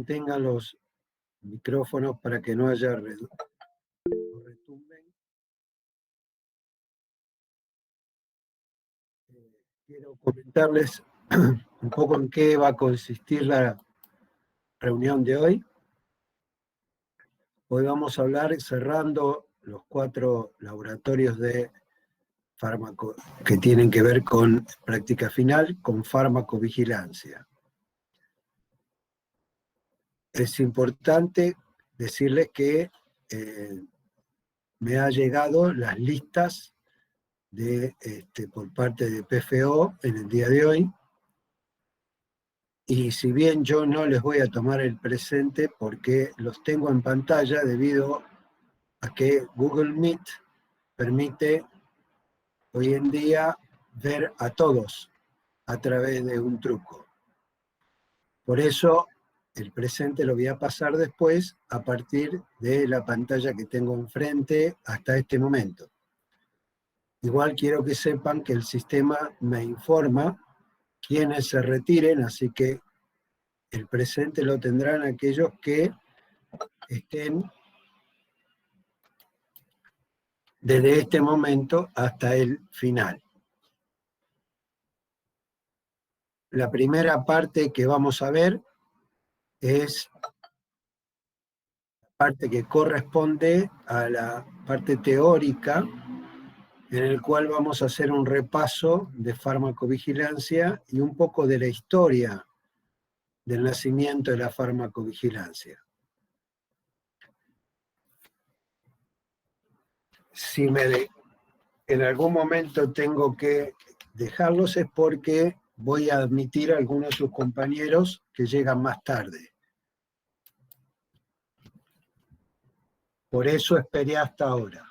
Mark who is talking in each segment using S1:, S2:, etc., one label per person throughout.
S1: Tengan los micrófonos para que no haya retumben. Quiero comentarles un poco en qué va a consistir la reunión de hoy. Hoy vamos a hablar cerrando los 4 laboratorios de fármaco que tienen que ver con práctica final, con farmacovigilancia. Es importante decirles que me ha llegado las listas por parte de PFO en el día de hoy, y si bien yo no les voy a tomar el presente porque los tengo en pantalla debido a que Google Meet permite hoy en día ver a todos a través de un truco. Por eso el presente lo voy a pasar después a partir de la pantalla que tengo enfrente hasta este momento. Igual quiero que sepan que el sistema me informa quiénes se retiren, así que el presente lo tendrán aquellos que estén desde este momento hasta el final. La primera parte que vamos a ver es la parte que corresponde a la parte teórica, en el cual vamos a hacer un repaso de farmacovigilancia y un poco de la historia del nacimiento de la farmacovigilancia. Si en algún momento tengo que dejarlos es porque voy a admitir a algunos de sus compañeros que llegan más tarde. Por eso esperé hasta ahora.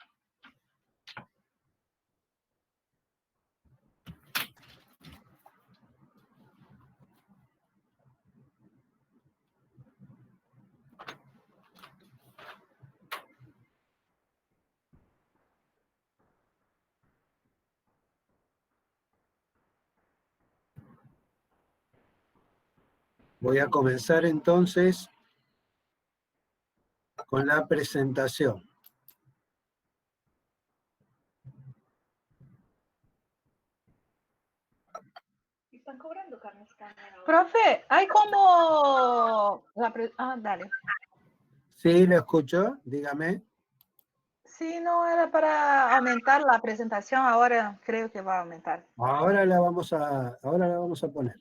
S1: Voy a comenzar entonces con la presentación.
S2: Están cobrando carne escándalo. Profe, hay como... dale.
S1: Sí, lo escucho, dígame.
S2: Sí, no, era para aumentar la presentación, ahora creo que va a aumentar.
S1: Ahora la vamos a poner.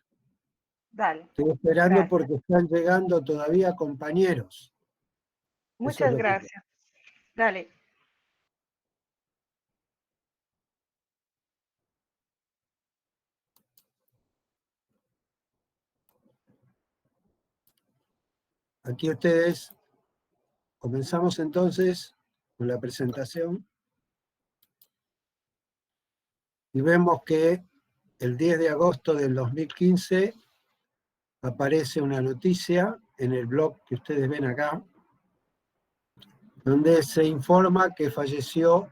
S2: Dale.
S1: Estoy esperando
S2: Gracias.
S1: porque están llegando todavía compañeros.
S2: Muchas gracias. Dale.
S1: Aquí ustedes, comenzamos entonces con la presentación y vemos que el 10 de agosto del 2015 aparece una noticia en el blog que ustedes ven acá, donde se informa que falleció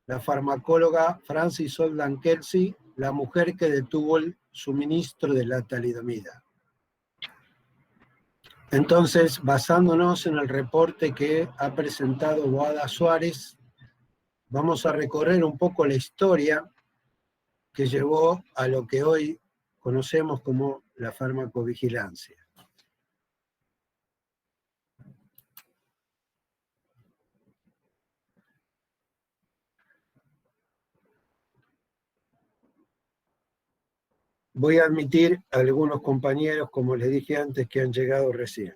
S1: la farmacóloga Frances Holden Kelsey, la mujer que detuvo el suministro de la talidomida. Entonces, basándonos en el reporte que ha presentado Boada Suárez, vamos a recorrer un poco la historia que llevó a lo que hoy conocemos como la farmacovigilancia. Voy a admitir a algunos compañeros, como les dije antes, que han llegado recién.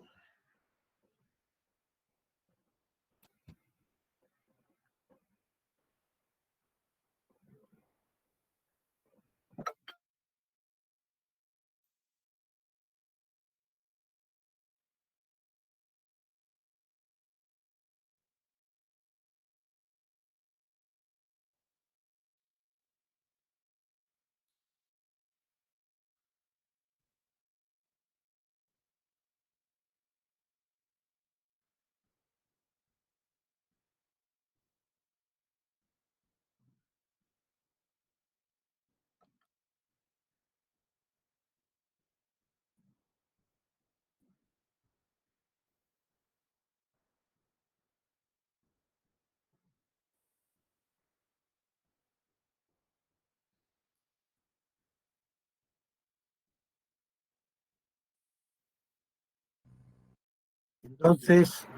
S1: Entonces,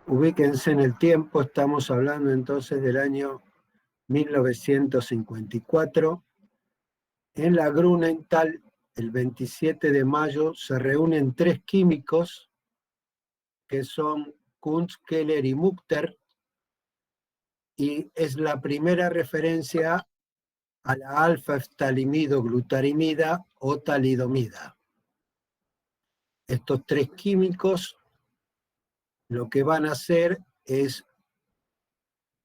S1: ubíquense en el tiempo, estamos hablando entonces del año 1954. En la Grunenthal, el 27 de mayo, se reúnen tres químicos que son Kunz, Keller y Mukter, y es la primera referencia a la alfa-ftalimido-glutarimida o talidomida. Estos tres químicos lo que van a hacer es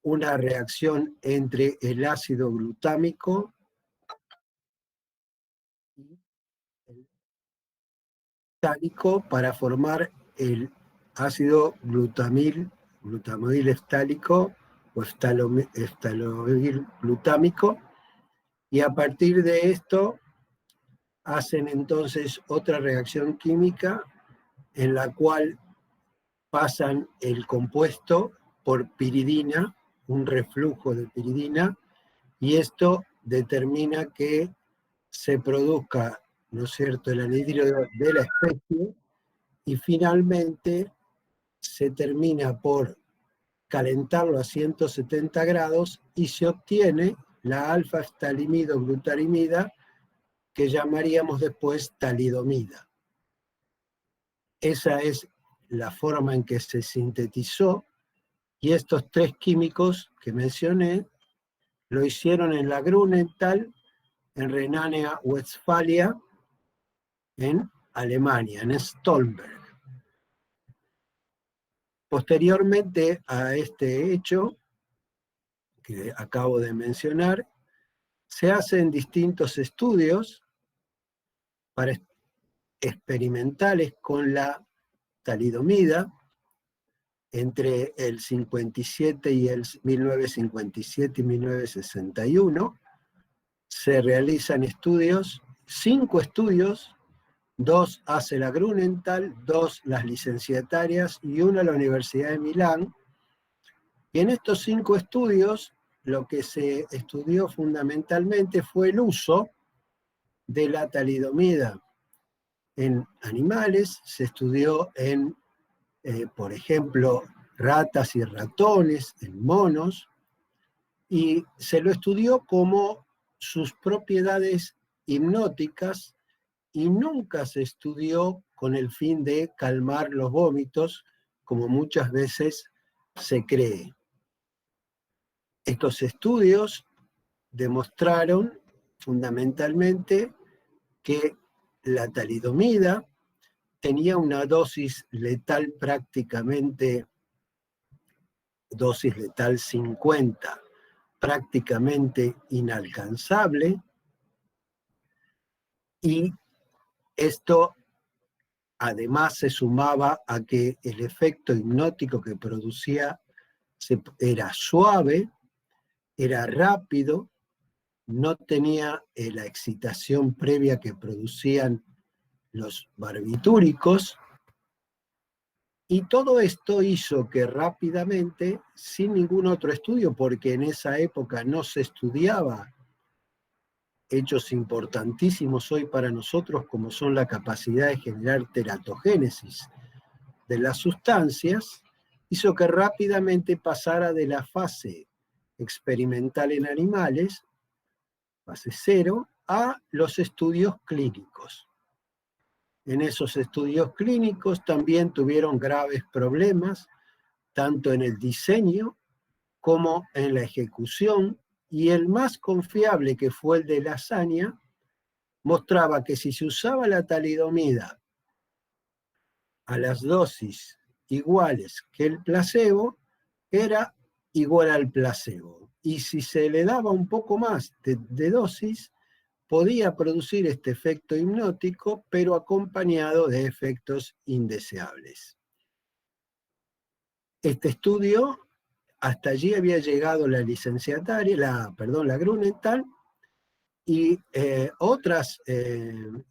S1: una reacción entre el ácido glutámico y el estálico para formar el ácido glutamoil estálico o estaloil glutámico, y a partir de esto hacen entonces otra reacción química en la cual pasan el compuesto por piridina, un reflujo de piridina, y esto determina que se produzca, ¿no es cierto?, el anhidro de la especie, y finalmente se termina por calentarlo a 170 grados y se obtiene la alfa-ftalimido-glutarimida, que llamaríamos después talidomida. Esa es la forma en que se sintetizó, y estos tres químicos que mencioné lo hicieron en la Grunenthal, en Renania-Westfalia, en Alemania, en Stolberg. Posteriormente a este hecho que acabo de mencionar, se hacen distintos estudios experimentales con la talidomida entre el 57 y el 1957 y 1961. Se realizan estudios, 5 estudios, 2 hace la Grunenthal, 2 las licenciatarias y 1 la Universidad de Milán. Y en estos 5 estudios, lo que se estudió fundamentalmente fue el uso de la talidomida en animales. Se estudió en, por ejemplo, ratas y ratones, en monos, y se lo estudió como sus propiedades hipnóticas, y nunca se estudió con el fin de calmar los vómitos, como muchas veces se cree. Estos estudios demostraron fundamentalmente que la talidomida tenía una dosis letal prácticamente, dosis letal 50, prácticamente inalcanzable, y esto además se sumaba a que el efecto hipnótico que producía era suave, era rápido, no tenía la excitación previa que producían los barbitúricos, y todo esto hizo que rápidamente, sin ningún otro estudio, porque en esa época no se estudiaba hechos importantísimos hoy para nosotros, como son la capacidad de generar teratogénesis de las sustancias, hizo que rápidamente pasara de la fase experimental en animales, fase 0, a los estudios clínicos. En esos estudios clínicos también tuvieron graves problemas, tanto en el diseño como en la ejecución, y el más confiable, que fue el de Lasagna, mostraba que si se usaba la talidomida a las dosis iguales que el placebo, era igual al placebo. Y si se le daba un poco más de dosis, podía producir este efecto hipnótico, pero acompañado de efectos indeseables. Este estudio, hasta allí había llegado la licenciataria, la Grunenthal, y otras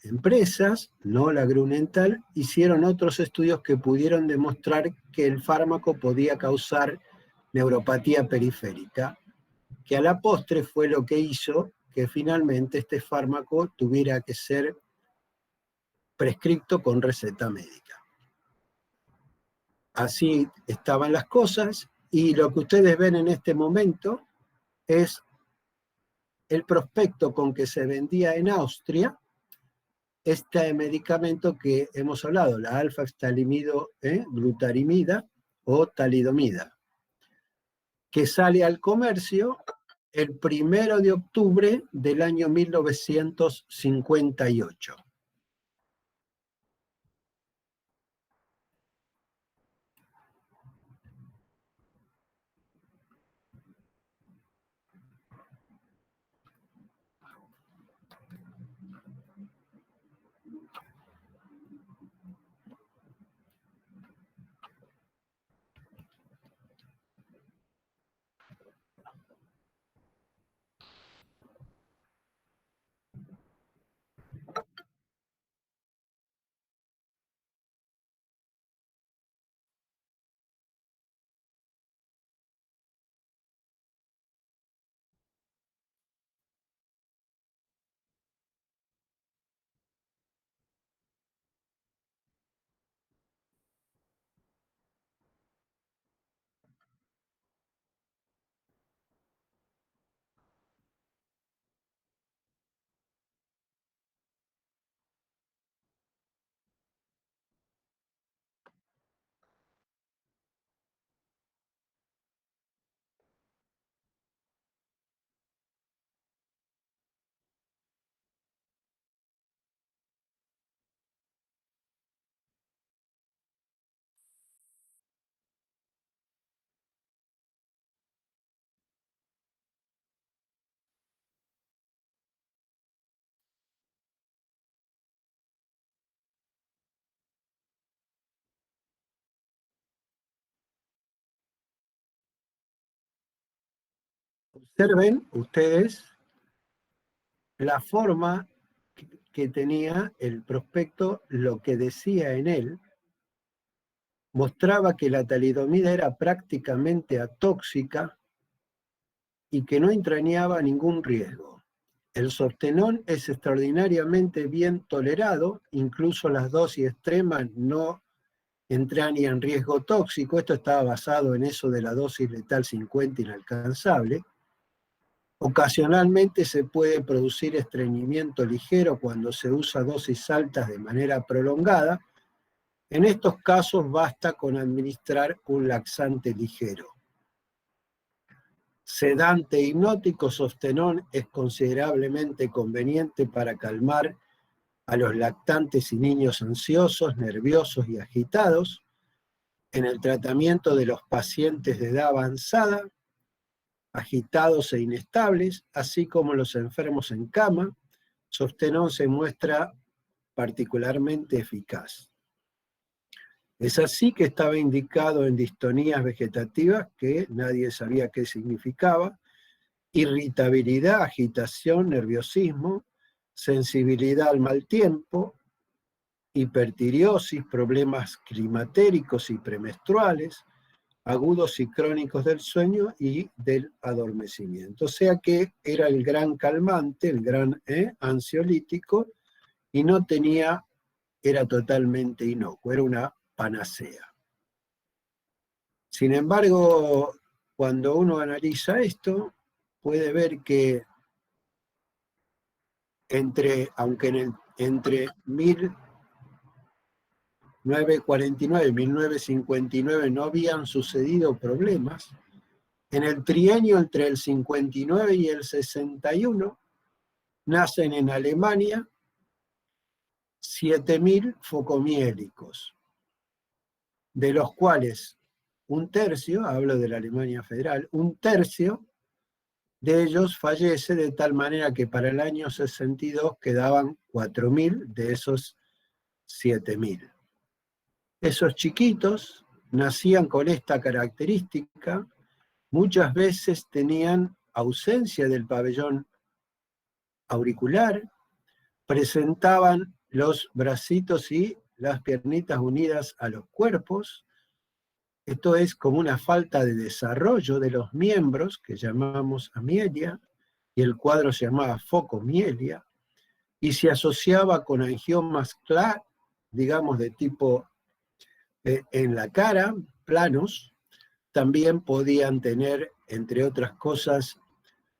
S1: empresas, no la Grunenthal, hicieron otros estudios que pudieron demostrar que el fármaco podía causar neuropatía periférica, que a la postre fue lo que hizo que finalmente este fármaco tuviera que ser prescrito con receta médica. así estaban las cosas, y lo que ustedes ven en este momento es el prospecto con que se vendía en Austria este medicamento que hemos hablado, la alfa-ftalimido glutarimida o talidomida, que sale al comercio el 1 de octubre del año 1958. Observen ustedes la forma que tenía el prospecto, lo que decía en él, mostraba que la talidomida era prácticamente atóxica y que no entrañaba ningún riesgo. El Softenón es extraordinariamente bien tolerado, incluso las dosis extremas no entrañan riesgo tóxico. Esto estaba basado en eso de la dosis letal 50 inalcanzable. Ocasionalmente se puede producir estreñimiento ligero cuando se usa dosis altas de manera prolongada. En estos casos basta con administrar un laxante ligero. Sedante hipnótico, Softenón es considerablemente conveniente para calmar a los lactantes y niños ansiosos, nerviosos y agitados. En el tratamiento de los pacientes de edad avanzada, agitados e inestables, así como los enfermos en cama, Softenón se muestra particularmente eficaz. Es así que estaba indicado en distonías vegetativas que nadie sabía qué significaba, irritabilidad, agitación, nerviosismo, sensibilidad al mal tiempo, hipertireosis, problemas climatéricos y premenstruales, agudos y crónicos del sueño y del adormecimiento. O sea que era el gran calmante, el gran ansiolítico, y no tenía, era totalmente inocuo, era una panacea. Sin embargo, cuando uno analiza esto, puede ver que entre 1949 y 1959 no habían sucedido problemas, en el trienio entre el 59 y el 61 nacen en Alemania 7.000 focomiélicos, de los cuales un tercio, hablo de la Alemania Federal, un tercio de ellos fallece, de tal manera que para el año 62 quedaban 4.000 de esos 7.000. Esos chiquitos nacían con esta característica, muchas veces tenían ausencia del pabellón auricular, presentaban los bracitos y las piernitas unidas a los cuerpos. Esto es como una falta de desarrollo de los miembros, que llamamos amielia, y el cuadro se llamaba focomielia, y se asociaba con angiomas, digamos, de tipo en la cara, planos, también podían tener, entre otras cosas,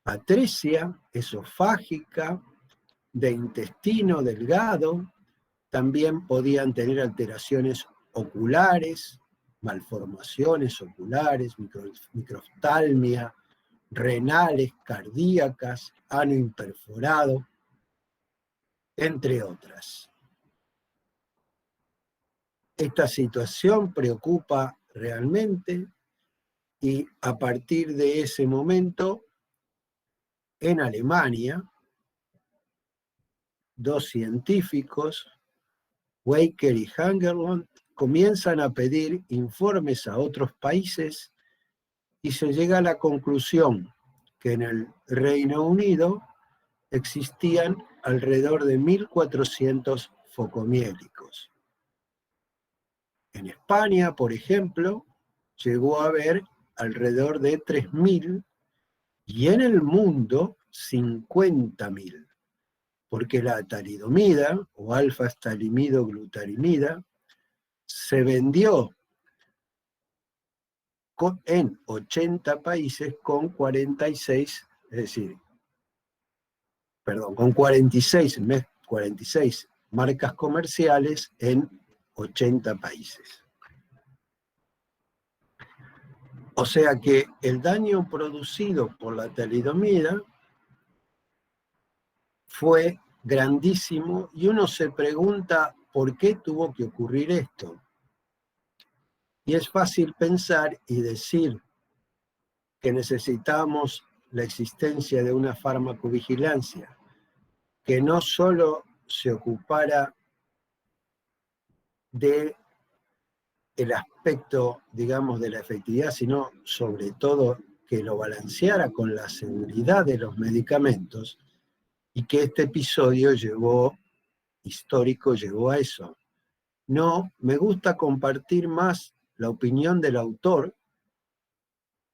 S1: atresia esofágica, de intestino delgado, también podían tener alteraciones oculares, malformaciones oculares, microftalmia, renales, cardíacas, ano imperforado, entre otras. Esta situación preocupa realmente y a partir de ese momento, en Alemania, dos científicos, Weicker y Hangerlund, comienzan a pedir informes a otros países y se llega a la conclusión que en el Reino Unido existían alrededor de 1.400 focomiélicos. En España, por ejemplo, llegó a haber alrededor de 3.000 y en el mundo 50.000, porque la talidomida o alfa-talimidoglutarimida se vendió en 80 países con 46, es decir, perdón, con 46 marcas comerciales en 80 países. O sea que el daño producido por la talidomida fue grandísimo y uno se pregunta por qué tuvo que ocurrir esto. Y es fácil pensar y decir que necesitamos la existencia de una farmacovigilancia que no solo se ocupara del aspecto, digamos, de la efectividad, sino sobre todo que lo balanceara con la seguridad de los medicamentos, y que este episodio histórico llegó a eso. No, me gusta compartir más la opinión del autor,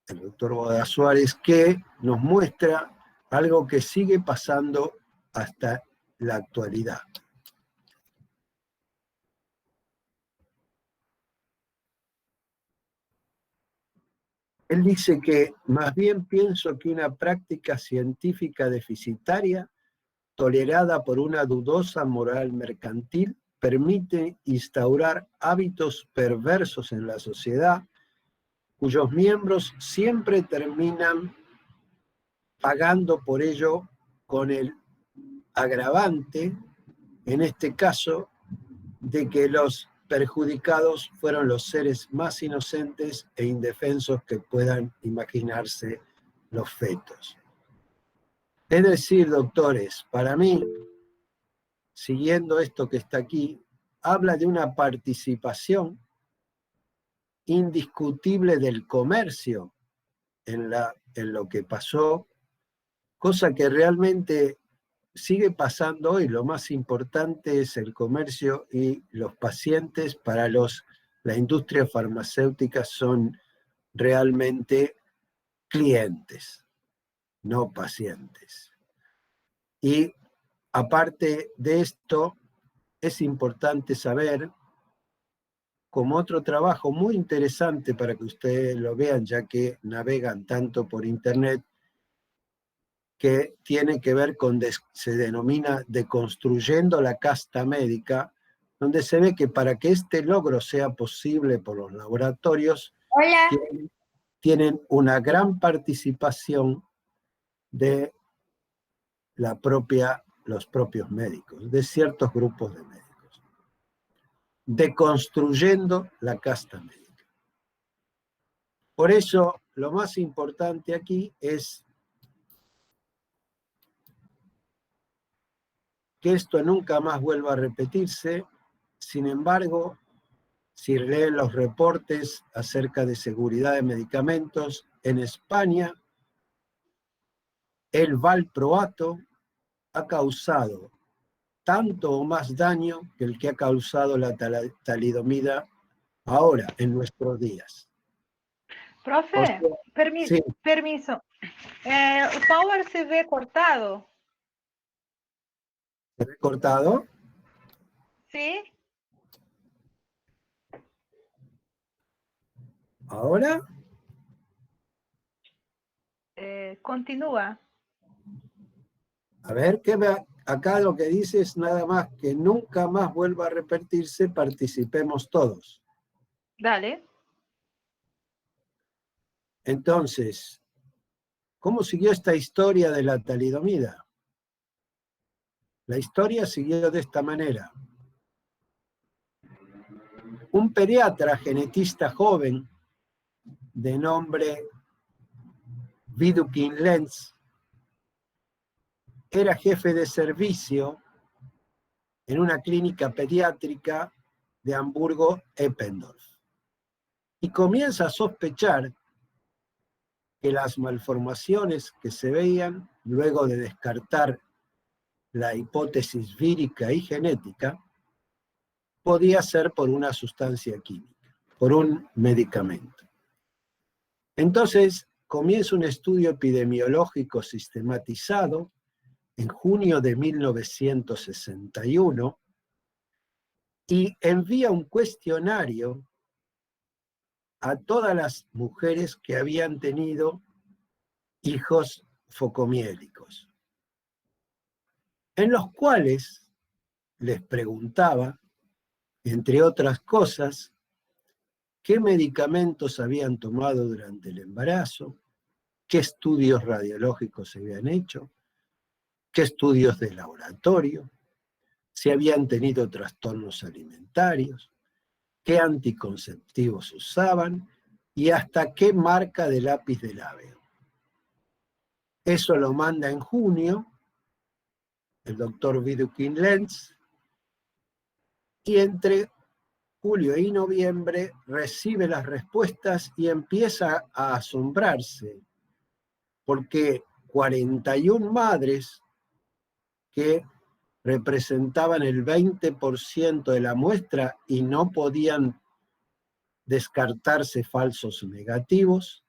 S1: el doctor Boada Suárez, que nos muestra algo que sigue pasando hasta la actualidad. Él dice que más bien pienso que una práctica científica deficitaria, tolerada por una dudosa moral mercantil, permite instaurar hábitos perversos en la sociedad, cuyos miembros siempre terminan pagando por ello con el agravante, en este caso, de que los perjudicados fueron los seres más inocentes e indefensos que puedan imaginarse los fetos. Es decir, doctores, para mí, siguiendo esto que está aquí, habla de una participación indiscutible del comercio en lo que pasó, cosa que realmente sigue pasando hoy. Lo más importante es el comercio y los pacientes. Para la industria farmacéutica son realmente clientes, no pacientes. Y aparte de esto, es importante saber, como otro trabajo muy interesante para que ustedes lo vean, ya que navegan tanto por internet, que tiene que ver con, se denomina Deconstruyendo la Casta Médica, donde se ve que para que este logro sea posible por los laboratorios, tienen una gran participación de los propios médicos, de ciertos grupos de médicos. Deconstruyendo la casta médica. Por eso, lo más importante aquí es que esto nunca más vuelva a repetirse. Sin embargo, si leen los reportes acerca de seguridad de medicamentos, en España, el valproato ha causado tanto o más daño que el que ha causado la talidomida ahora, en nuestros días.
S2: Profe,
S1: O sea, sí.
S2: permiso. El power se ve cortado.
S1: ¿Se ve cortado?
S2: ¿Sí?
S1: ¿Ahora?
S2: Continúa.
S1: A ver, acá lo que dice es nada más que nunca más vuelva a repetirse, participemos todos.
S2: Dale.
S1: Entonces, ¿cómo siguió esta historia de la talidomida? La historia siguió de esta manera. Un pediatra genetista joven de nombre Widukind Lenz era jefe de servicio en una clínica pediátrica de Hamburgo-Eppendorf y comienza a sospechar que las malformaciones que se veían luego de descartar la hipótesis vírica y genética podía ser por una sustancia química, por un medicamento. Entonces comienza un estudio epidemiológico sistematizado en junio de 1961 y envía un cuestionario a todas las mujeres que habían tenido hijos focomiélicos, en los cuales les preguntaba, entre otras cosas, qué medicamentos habían tomado durante el embarazo, qué estudios radiológicos se habían hecho, qué estudios de laboratorio, si habían tenido trastornos alimentarios, qué anticonceptivos usaban y hasta qué marca de lápiz de labio. Eso lo manda en junio el doctor Widukind Lenz y entre julio y noviembre recibe las respuestas y empieza a asombrarse porque 41 madres que representaban el 20% de la muestra y no podían descartarse falsos negativos,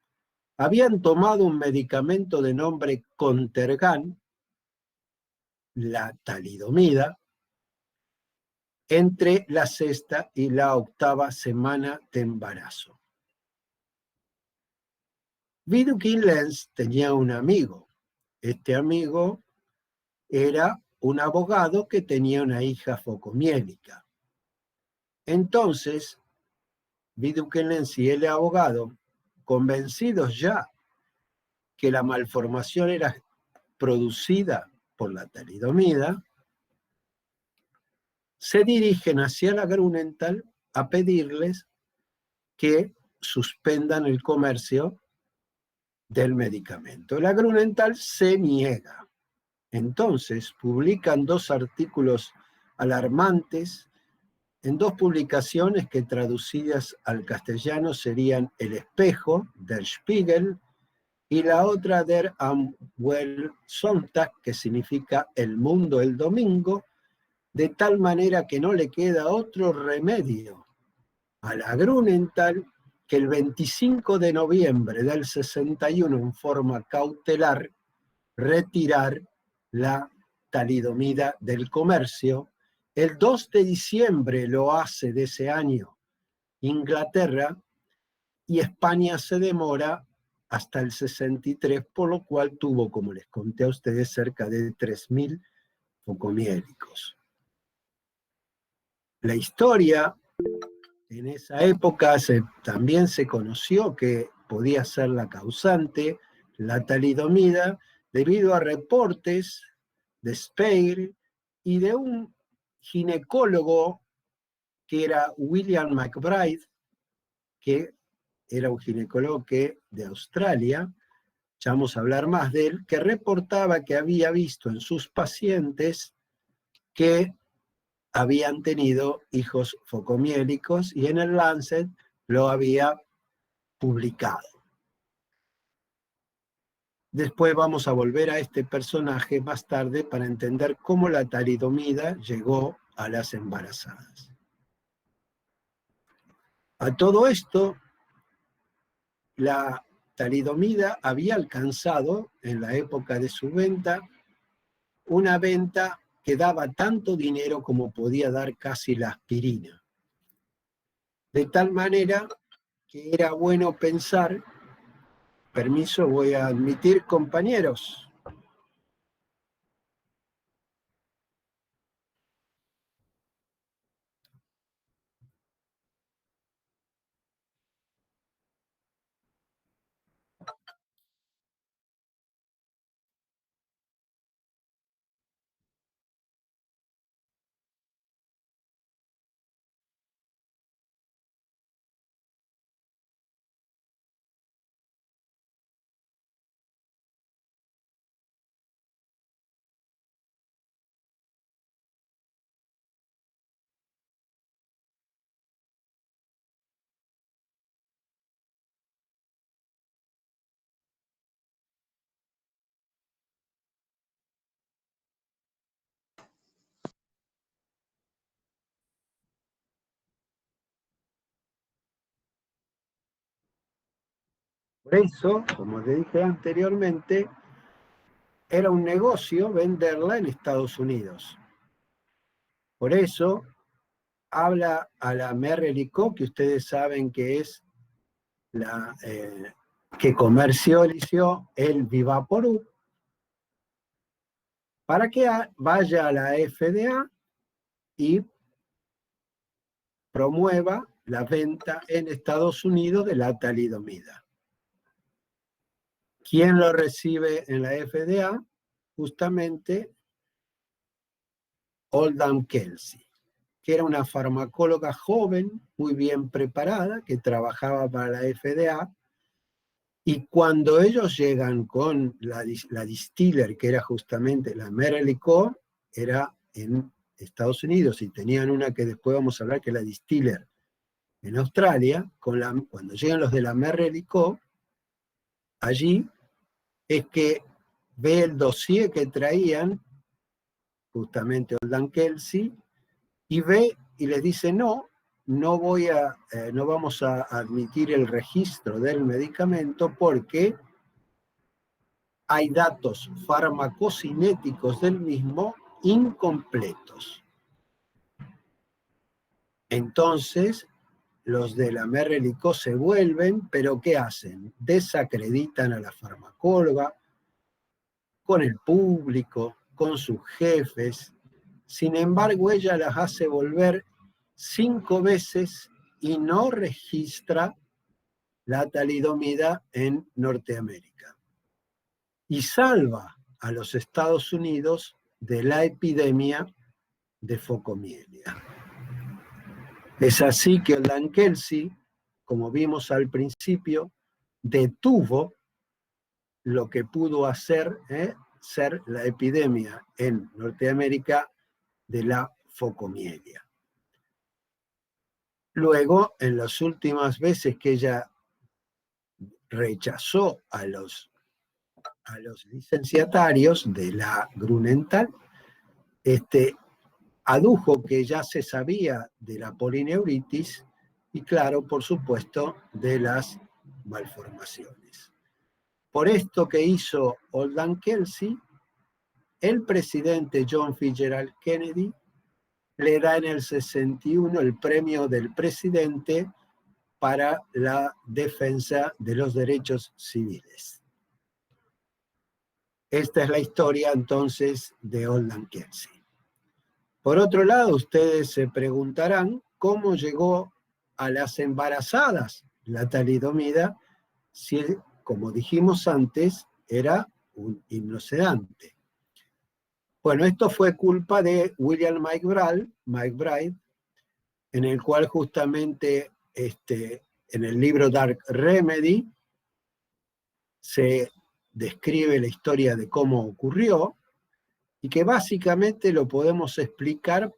S1: habían tomado un medicamento de nombre Contergan, la talidomida, entre la sexta y la octava semana de embarazo. Widukind Lenz tenía un amigo. Este amigo era un abogado que tenía una hija focomiélica. Entonces, Widukind Lenz y el abogado, convencidos ya que la malformación era producida por la talidomida, se dirigen hacia la Grunenthal a pedirles que suspendan el comercio del medicamento. La Grunenthal se niega. Entonces publican 2 artículos alarmantes en 2 publicaciones que traducidas al castellano serían El Espejo, Der Spiegel, y la otra Der Sonntag, que significa El Mundo el Domingo, de tal manera que no le queda otro remedio a la Grunenthal que el 25 de noviembre del 61, en forma cautelar, retirar la talidomida del comercio. El 2 de diciembre lo hace de ese año Inglaterra y España se demora hasta el 63, por lo cual tuvo, como les conté a ustedes, cerca de 3.000 focomiélicos. La historia, en esa época también se conoció que podía ser la causante, la talidomida, debido a reportes de Speyer y de un ginecólogo que era William McBride, que era un ginecólogo de Australia, ya vamos a hablar más de él, que reportaba que había visto en sus pacientes que habían tenido hijos focomiélicos y en el Lancet lo había publicado. Después vamos a volver a este personaje más tarde para entender cómo la talidomida llegó a las embarazadas. A todo esto, la talidomida había alcanzado, en la época de su venta, una venta que daba tanto dinero como podía dar casi la aspirina. De tal manera que era bueno pensar. Permiso, voy a admitir compañeros. Por eso, como le dije anteriormente, era un negocio venderla en Estados Unidos. Por eso habla a la Merrill Co., que ustedes saben que es la que comercializó el Vivaporub, para que vaya a la FDA y promueva la venta en Estados Unidos de la talidomida. ¿Quién lo recibe en la FDA? Justamente Oldham Kelsey, que era una farmacóloga joven, muy bien preparada, que trabajaba para la FDA, y cuando ellos llegan con la distiller, que era justamente la Merrill Co., era en Estados Unidos, y tenían una que después vamos a hablar, que es la distiller en Australia, cuando llegan los de la Merrill Co., allí es que ve el dossier que traían justamente Oldham Kelsey, y ve y les dice, no vamos a admitir el registro del medicamento porque hay datos farmacocinéticos del mismo incompletos. Entonces, los de la Merrill Co. se vuelven, pero ¿qué hacen? Desacreditan a la farmacóloga con el público, con sus jefes. Sin embargo, ella las hace volver 5 veces y no registra la talidomida en Norteamérica. Y salva a los Estados Unidos de la epidemia de focomielia. Es así que Oldham Kelsey, como vimos al principio, detuvo lo que pudo hacer ser la epidemia en Norteamérica de la focomielia. Luego, en las últimas veces que ella rechazó a los licenciatarios de la Grunenthal, adujo que ya se sabía de la polineuritis y, claro, por supuesto, de las malformaciones. Por esto que hizo Oldham Kelsey, el presidente John Fitzgerald Kennedy le da en el 61 el premio del presidente para la defensa de los derechos civiles. Esta es la historia entonces de Oldham Kelsey. Por otro lado, ustedes se preguntarán cómo llegó a las embarazadas la talidomida si, como dijimos antes, era un hipnosedante. Bueno, esto fue culpa de William McBride, en el cual justamente en el libro Dark Remedy se describe la historia de cómo ocurrió y que básicamente lo podemos explicar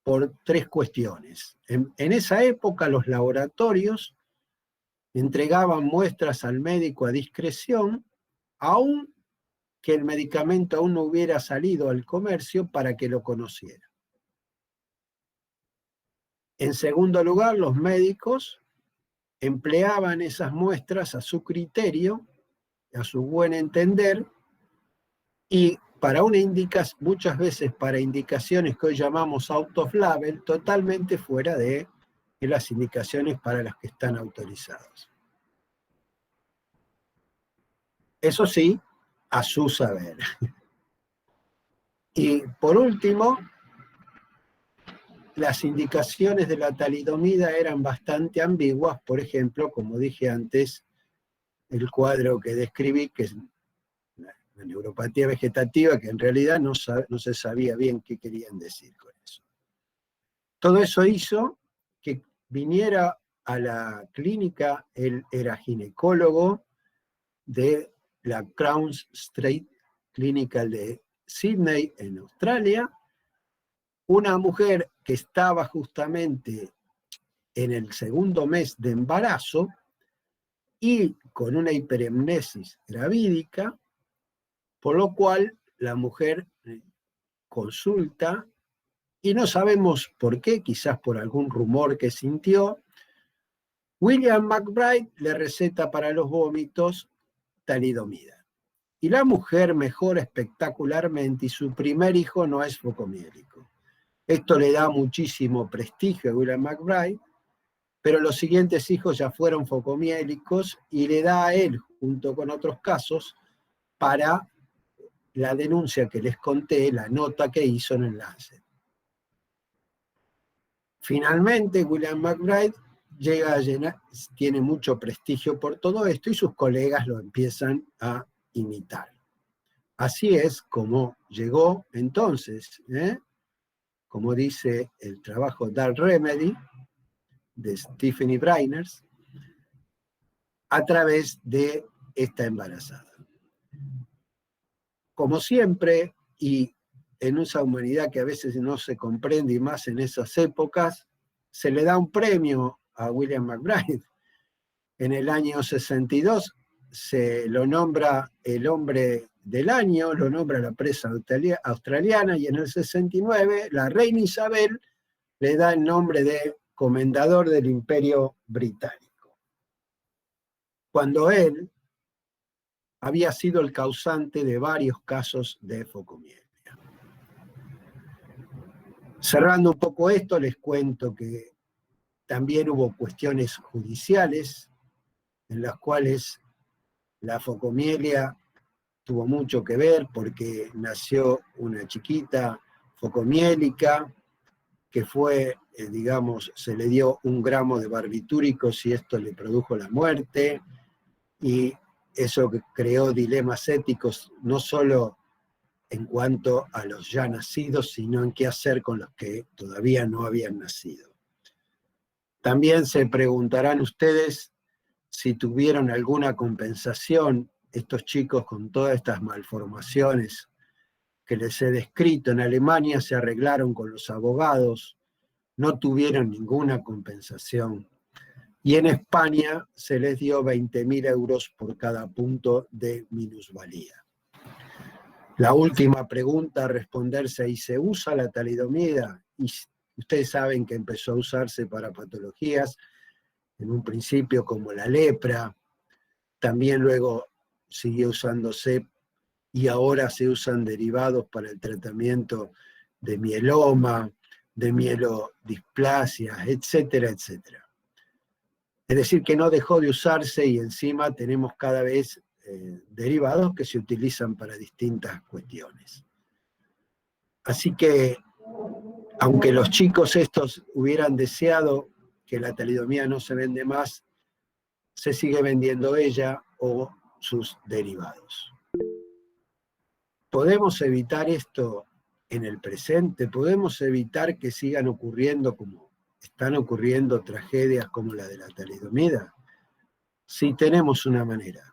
S1: por 3 cuestiones. En esa época los laboratorios entregaban muestras al médico a discreción, aun que el medicamento aún no hubiera salido al comercio para que lo conociera. En segundo lugar, los médicos empleaban esas muestras a su criterio, a su buen entender, y muchas veces para indicaciones que hoy llamamos out of label, totalmente fuera de que las indicaciones para las que están autorizados. Eso sí, a su saber. Y por último, las indicaciones de la talidomida eran bastante ambiguas. Por ejemplo, como dije antes, el cuadro que describí, que es la neuropatía vegetativa, que en realidad no se sabía bien qué querían decir con eso. Todo eso hizo que viniera a la clínica, él era ginecólogo de la Crown's Street Clinical de Sydney, en Australia, una mujer que estaba justamente en el segundo mes de embarazo y con una hiperemnesis gravídica, por lo cual la mujer consulta y no sabemos por qué, quizás por algún rumor que sintió. William McBride le receta para los vómitos talidomida. Y la mujer mejora espectacularmente y su primer hijo no es focomiélico. Esto le da muchísimo prestigio a William McBride, pero los siguientes hijos ya fueron focomiélicos y le da a él, junto con otros casos, para la denuncia que les conté, la nota que hizo en el Lancet. Finalmente, William McBride llega a llenar, tiene mucho prestigio por todo esto y sus colegas lo empiezan a imitar. Así es como llegó entonces, como dice el trabajo Dark Remedy de Stephanie Brainers, a través de esta embarazada. Como siempre, y en esa humanidad que a veces no se comprende y más en esas épocas, se le da un premio a William McBride. En el año 62 se lo nombra el hombre del año, lo nombra la prensa australiana, y en el 69 la reina Isabel le da el nombre de comendador del Imperio Británico, cuando él había sido el causante de varios casos de focomielia. Cerrando un poco esto, les cuento que también hubo cuestiones judiciales en las cuales la focomielia tuvo mucho que ver porque nació una chiquita focomiélica que fue, digamos, se le dio 1 gramo de barbitúricos y esto le produjo la muerte, y eso creó dilemas éticos no solo en cuanto a los ya nacidos, sino en qué hacer con los que todavía no habían nacido. También se preguntarán ustedes si tuvieron alguna compensación estos chicos con todas estas malformaciones que les he descrito. En Alemania se arreglaron con los abogados, no tuvieron ninguna compensación. Y en España se les dio 20.000 euros por cada punto de minusvalía. La última pregunta a responderse: ¿y se usa la talidomida? Y ustedes saben que empezó a usarse para patologías, en un principio como la lepra, también luego siguió usándose y ahora se usan derivados para el tratamiento de mieloma, de mielodisplasias, etcétera, etcétera. Es decir, que no dejó de usarse y encima tenemos cada vez derivados que se utilizan para distintas cuestiones. Así que, aunque los chicos estos hubieran deseado que la talidomida no se vende más, se sigue vendiendo ella o sus derivados. ¿Podemos evitar esto en el presente? ¿Podemos evitar que sigan ocurriendo como están ocurriendo tragedias como la de la talidomida? Sí, tenemos una manera.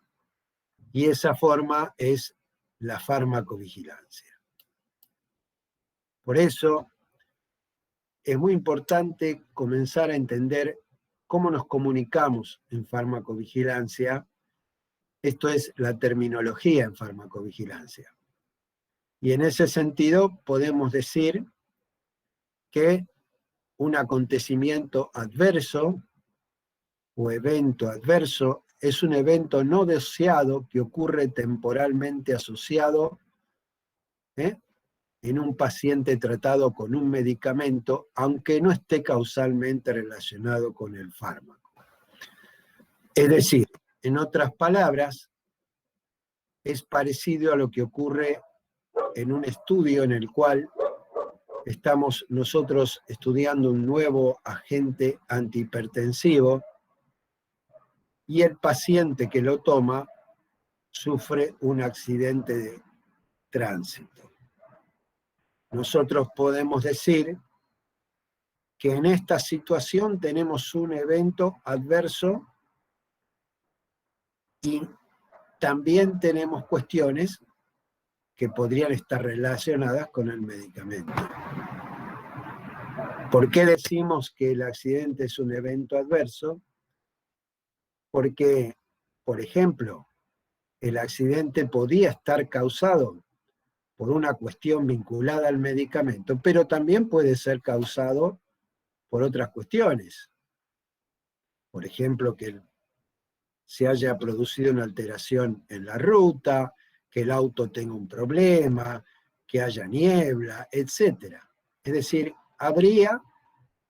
S1: Y esa forma es la farmacovigilancia. Por eso es muy importante comenzar a entender cómo nos comunicamos en farmacovigilancia. Esto es la terminología en farmacovigilancia. Y en ese sentido podemos decir que un acontecimiento adverso o evento adverso es un evento no deseado que ocurre temporalmente asociado en un paciente tratado con un medicamento, aunque no esté causalmente relacionado con el fármaco. Es decir, en otras palabras, es parecido a lo que ocurre en un estudio en el cual estamos nosotros estudiando un nuevo agente antihipertensivo y el paciente que lo toma sufre un accidente de tránsito. Nosotros podemos decir que en esta situación tenemos un evento adverso y también tenemos cuestiones que podrían estar relacionadas con el medicamento. ¿Por qué decimos que el accidente es un evento adverso? Porque, por ejemplo, el accidente podía estar causado por una cuestión vinculada al medicamento, pero también puede ser causado por otras cuestiones. Por ejemplo, que se haya producido una alteración en la ruta, que el auto tenga un problema, que haya niebla, etc. Es decir, habría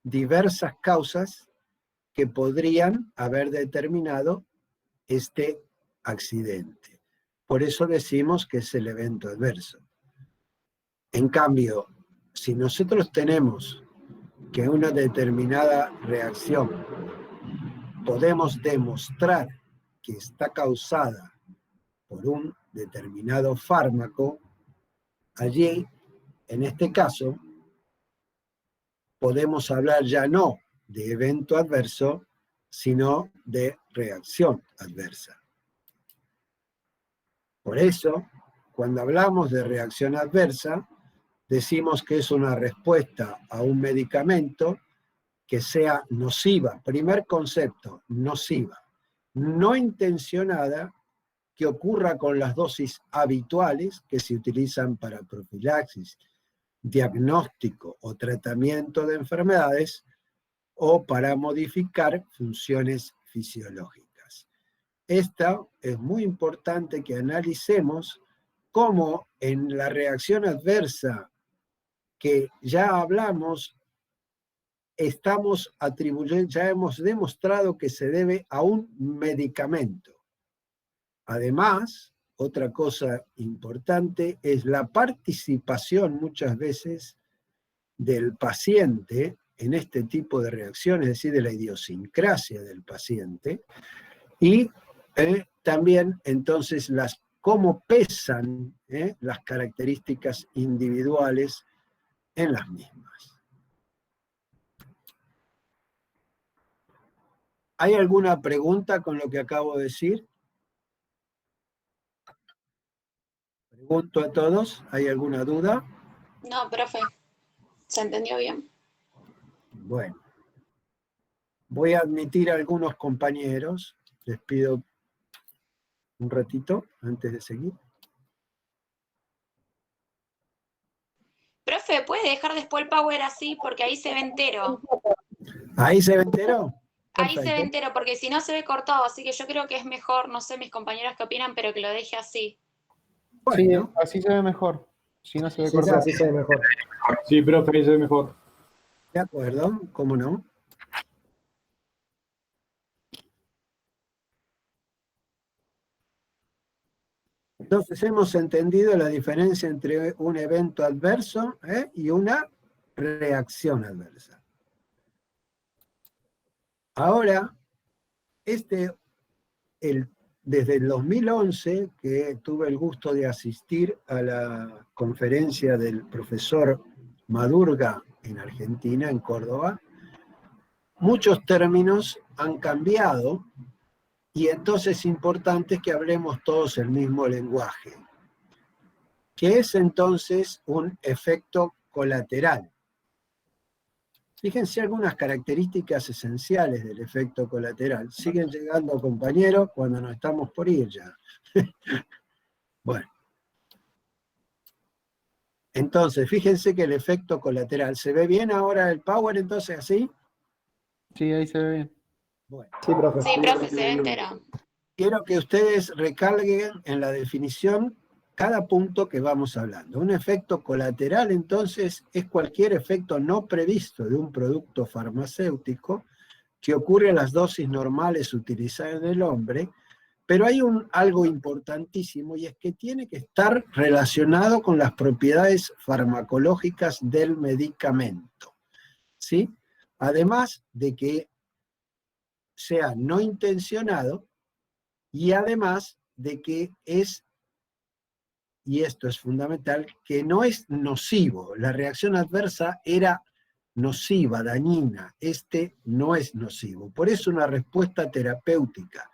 S1: diversas causas que podrían haber determinado este accidente. Por eso decimos que es el evento adverso. En cambio, si nosotros tenemos que una determinada reacción podemos demostrar que está causada por un determinado fármaco, allí, en este caso, podemos hablar ya no de evento adverso, sino de reacción adversa. Por eso, cuando hablamos de reacción adversa, decimos que es una respuesta a un medicamento que sea nociva. Primer concepto, nociva. No intencionada, que ocurra con las dosis habituales que se utilizan para profilaxis, diagnóstico o tratamiento de enfermedades o para modificar funciones fisiológicas. Esta es muy importante que analicemos cómo en la reacción adversa que ya hablamos, estamos atribuyendo, ya hemos demostrado que se debe a un medicamento. Además, otra cosa importante es la participación muchas veces del paciente en este tipo de reacciones, es decir, de la idiosincrasia del paciente, y también entonces cómo pesan las características individuales en las mismas. ¿Hay alguna pregunta con lo que acabo de decir? Pregunto a todos, ¿hay alguna duda?
S3: No, profe, se entendió bien.
S1: Bueno, voy a admitir a algunos compañeros, les pido un ratito antes de seguir.
S3: Profe, ¿puede dejar después el power así? Porque ahí se ve entero.
S1: ¿Ahí se ve entero?
S3: Ahí se ve
S1: Perfecto.
S3: entero, porque si no se ve cortado, así que yo creo que es mejor, no sé mis compañeros qué opinan, pero que lo deje así.
S1: Bueno,
S4: Sí, así se ve mejor. Si no se ve
S5: Sí,
S4: cortado.
S5: así se ve mejor.
S6: Sí, profe, ahí se ve mejor.
S1: de acuerdo, ¿cómo no? Entonces hemos entendido la diferencia entre un evento adverso y una reacción adversa. Ahora, desde el 2011, que tuve el gusto de asistir a la conferencia del profesor Madurga en Argentina, en Córdoba, muchos términos han cambiado y entonces es importante que hablemos todos el mismo lenguaje, que es entonces un efecto colateral. Fíjense algunas características esenciales del efecto colateral. Siguen llegando compañeros cuando nos estamos por ir ya. Bueno. Entonces, fíjense que el efecto colateral, ¿se ve bien ahora el power entonces así?
S4: Sí, ahí se ve bien.
S1: Bueno.
S5: Sí, profe.
S3: Sí, profe, se ve entero.
S1: Quiero que ustedes recalguen en la definición cada punto que vamos hablando. Un efecto colateral, entonces, es cualquier efecto no previsto de un producto farmacéutico que ocurre a las dosis normales utilizadas en el hombre, pero hay algo importantísimo, y es que tiene que estar relacionado con las propiedades farmacológicas del medicamento, ¿sí? Además de que sea no intencionado, y además de que es, y esto es fundamental, que no es nocivo. La reacción adversa era nociva, dañina. Este no es nocivo. Por eso una respuesta terapéutica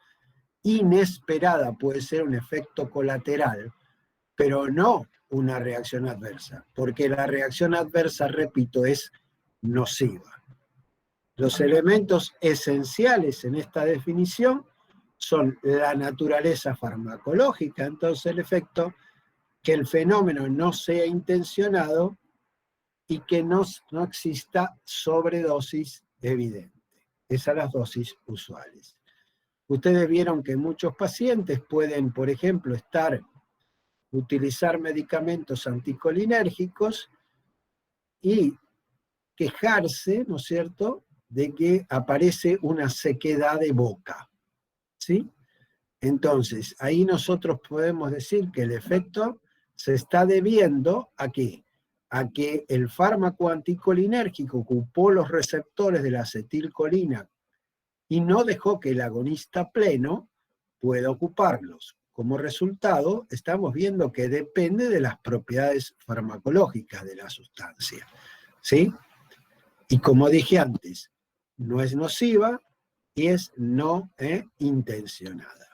S1: inesperada puede ser un efecto colateral, pero no una reacción adversa, porque la reacción adversa, repito, es nociva. Los elementos esenciales en esta definición son la naturaleza farmacológica, entonces el efecto, que el fenómeno no sea intencionado y que no exista sobredosis evidente. Esas son las dosis usuales. Ustedes vieron que muchos pacientes pueden, por ejemplo, utilizar medicamentos anticolinérgicos y quejarse, ¿no es cierto?, de que aparece una sequedad de boca, ¿sí? Entonces, ahí nosotros podemos decir que el efecto se está debiendo ¿a qué? A que el fármaco anticolinérgico ocupó los receptores de la acetilcolina y no dejó que el agonista pleno pueda ocuparlos. Como resultado, estamos viendo que depende de las propiedades farmacológicas de la sustancia, ¿sí? Y como dije antes, no es nociva y es no intencionada.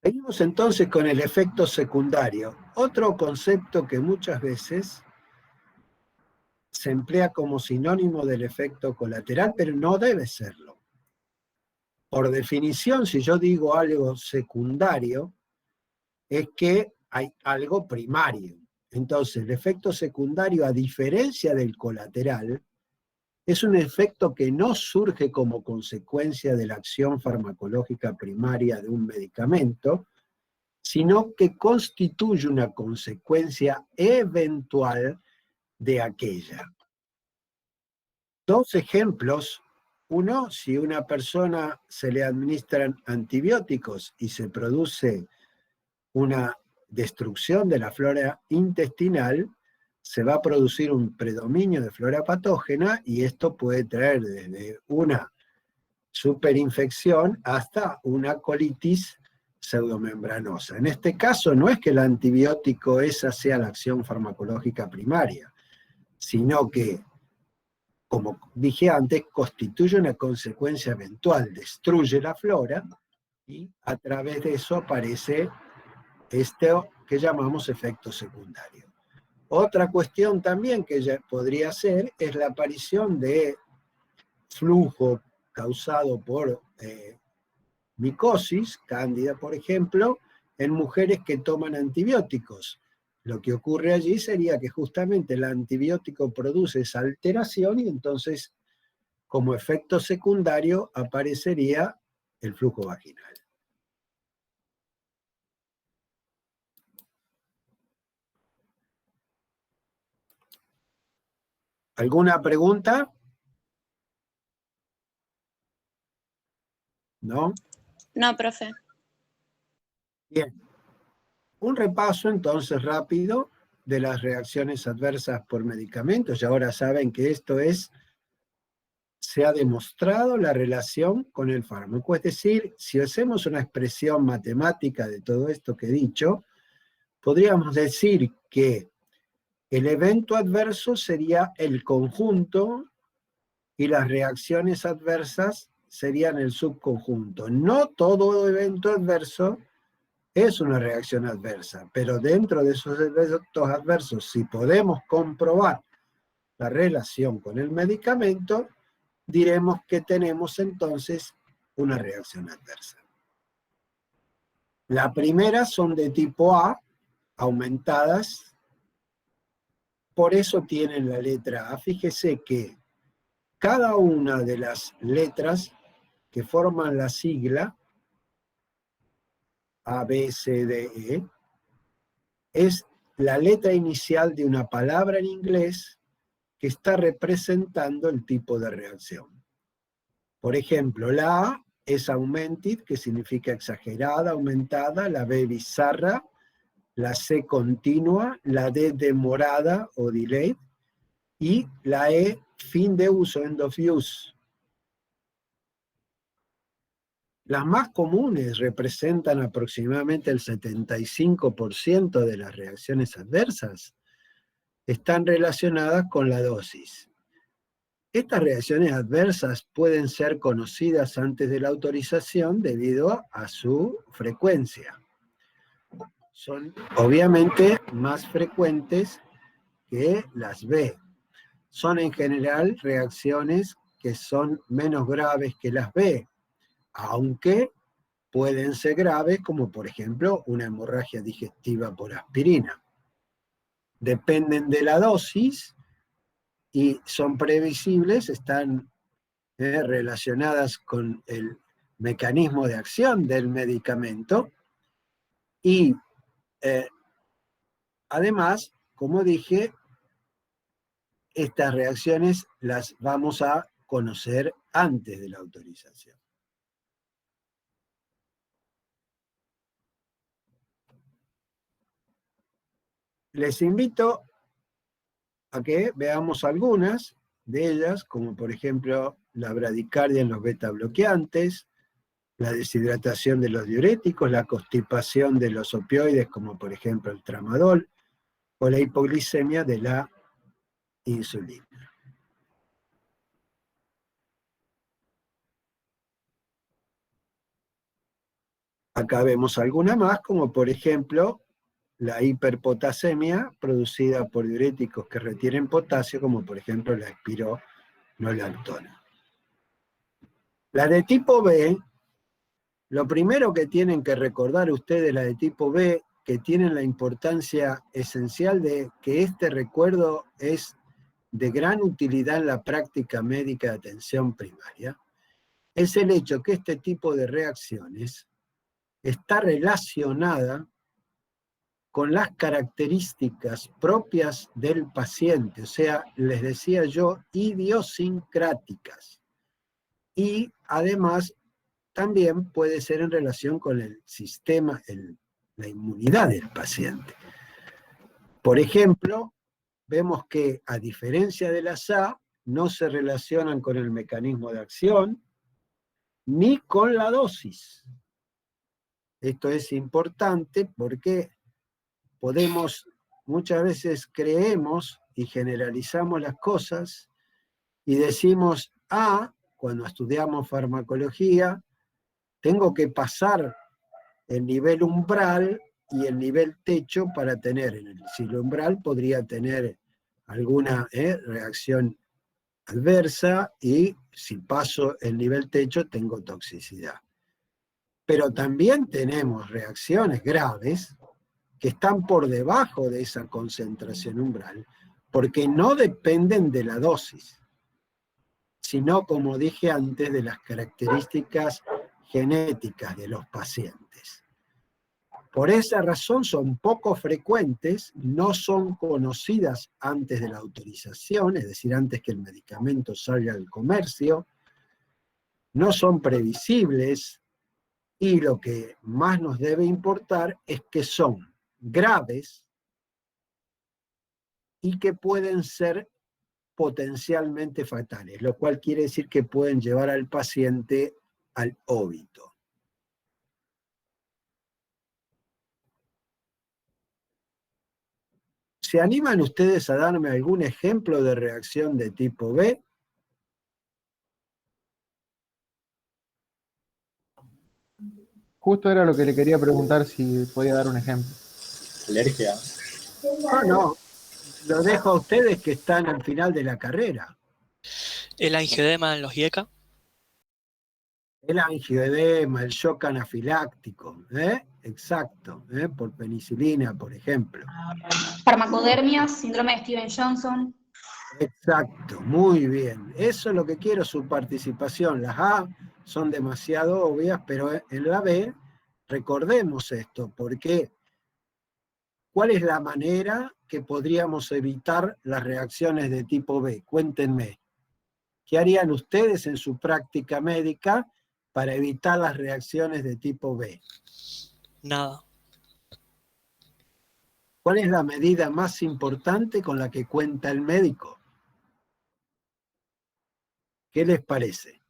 S1: Seguimos entonces con el efecto secundario, otro concepto que muchas veces se emplea como sinónimo del efecto colateral, pero no debe serlo. Por definición, si yo digo algo secundario, es que hay algo primario. Entonces, el efecto secundario, a diferencia del colateral, es un efecto que no surge como consecuencia de la acción farmacológica primaria de un medicamento, sino que constituye una consecuencia eventual de aquella. Dos ejemplos. Uno, si a una persona se le administran antibióticos y se produce una destrucción de la flora intestinal, se va a producir un predominio de flora patógena y esto puede traer desde una superinfección hasta una colitis pseudomembranosa. En este caso no es que el antibiótico esa sea la acción farmacológica primaria, sino que, como dije antes, constituye una consecuencia eventual, destruye la flora y a través de eso aparece esto que llamamos efecto secundario. Otra cuestión también que ya podría ser es la aparición de flujo causado por micosis, cándida por ejemplo, en mujeres que toman antibióticos. Lo que ocurre allí sería que justamente el antibiótico produce esa alteración y entonces como efecto secundario aparecería el flujo vaginal. ¿Alguna pregunta? ¿No?
S3: No, profe.
S1: Bien. Un repaso entonces rápido de las reacciones adversas por medicamentos. Y ahora saben que esto se ha demostrado la relación con el fármaco. Es decir, si hacemos una expresión matemática de todo esto que he dicho, podríamos decir que el evento adverso sería el conjunto y las reacciones adversas serían el subconjunto. No todo evento adverso es una reacción adversa, pero dentro de esos eventos adversos, si podemos comprobar la relación con el medicamento, diremos que tenemos entonces una reacción adversa. La primera son de tipo A, aumentadas por eso tienen la letra A. Fíjese que cada una de las letras que forman la sigla A, B, C, D, E, es la letra inicial de una palabra en inglés que está representando el tipo de reacción. Por ejemplo, la A es augmented, que significa exagerada, aumentada, la B bizarra, la C continua, la D demorada o delayed, y la E fin de uso, end of use. Las más comunes representan aproximadamente el 75% de las reacciones adversas. Están relacionadas con la dosis. Estas reacciones adversas pueden ser conocidas antes de la autorización debido a su frecuencia. Son obviamente más frecuentes que las B. Son en general reacciones que son menos graves que las B, aunque pueden ser graves, como por ejemplo una hemorragia digestiva por aspirina. Dependen de la dosis y son previsibles, están relacionadas con el mecanismo de acción del medicamento y además, como dije, estas reacciones las vamos a conocer antes de la autorización. Les invito a que veamos algunas de ellas, como por ejemplo la bradicardia en los beta bloqueantes, la deshidratación de los diuréticos, la constipación de los opioides, como por ejemplo el tramadol, o la hipoglicemia de la insulina. Acá vemos alguna más, como por ejemplo la hiperpotasemia producida por diuréticos que retienen potasio, como por ejemplo la espironolactona. La de tipo B, lo primero que tienen que recordar ustedes, la de tipo B, que tienen la importancia esencial de que este recuerdo es de gran utilidad en la práctica médica de atención primaria, es el hecho que este tipo de reacciones está relacionada con las características propias del paciente, o sea, les decía yo, idiosincráticas. Y además también puede ser en relación con el sistema, la inmunidad del paciente. Por ejemplo, vemos que a diferencia de las A, no se relacionan con el mecanismo de acción ni con la dosis. Esto es importante porque muchas veces creemos y generalizamos las cosas y decimos, cuando estudiamos farmacología, tengo que pasar el nivel umbral y el nivel techo para tener, si el umbral podría tener alguna reacción adversa y si paso el nivel techo tengo toxicidad. Pero también tenemos reacciones graves que están por debajo de esa concentración umbral, porque no dependen de la dosis, sino, como dije antes, de las características genéticas de los pacientes. Por esa razón son poco frecuentes, no son conocidas antes de la autorización, es decir, antes que el medicamento salga al comercio, no son previsibles, y lo que más nos debe importar es que son graves y que pueden ser potencialmente fatales, lo cual quiere decir que pueden llevar al paciente al óbito. ¿Se animan ustedes a darme algún ejemplo de reacción de tipo B?
S4: Justo era lo que le quería preguntar si podía dar un ejemplo.
S6: Alergia.
S1: No, lo dejo a ustedes que están al final de la carrera.
S5: El angioedema en los IECA.
S1: El angioedema, el shock anafiláctico, exacto, por penicilina, por ejemplo.
S7: Farmacodermia, síndrome de Steven-Johnson.
S1: Exacto, muy bien. Eso es lo que quiero, su participación. Las A son demasiado obvias, pero en la B, recordemos esto, porque ¿cuál es la manera que podríamos evitar las reacciones de tipo B? Cuéntenme. ¿Qué harían ustedes en su práctica médica para evitar las reacciones de tipo B?
S5: Nada.
S1: ¿Cuál es la medida más importante con la que cuenta el médico? ¿Qué les parece?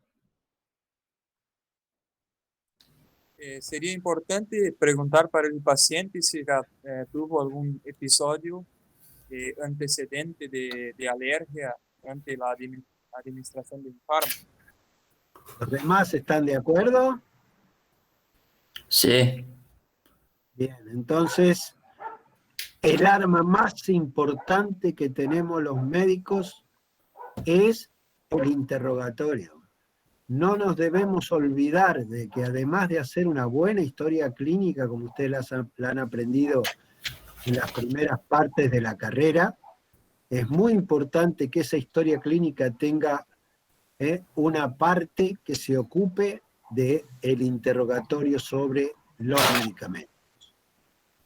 S8: Sería importante preguntar para el paciente si ya tuvo algún episodio antecedente de alergia ante la administración de un fármaco.
S1: ¿Los demás están de acuerdo?
S9: Sí.
S1: Bien, entonces, el arma más importante que tenemos los médicos es el interrogatorio. No nos debemos olvidar de que además de hacer una buena historia clínica, como ustedes la han aprendido en las primeras partes de la carrera, es muy importante que esa historia clínica tenga una parte que se ocupe del interrogatorio sobre los medicamentos.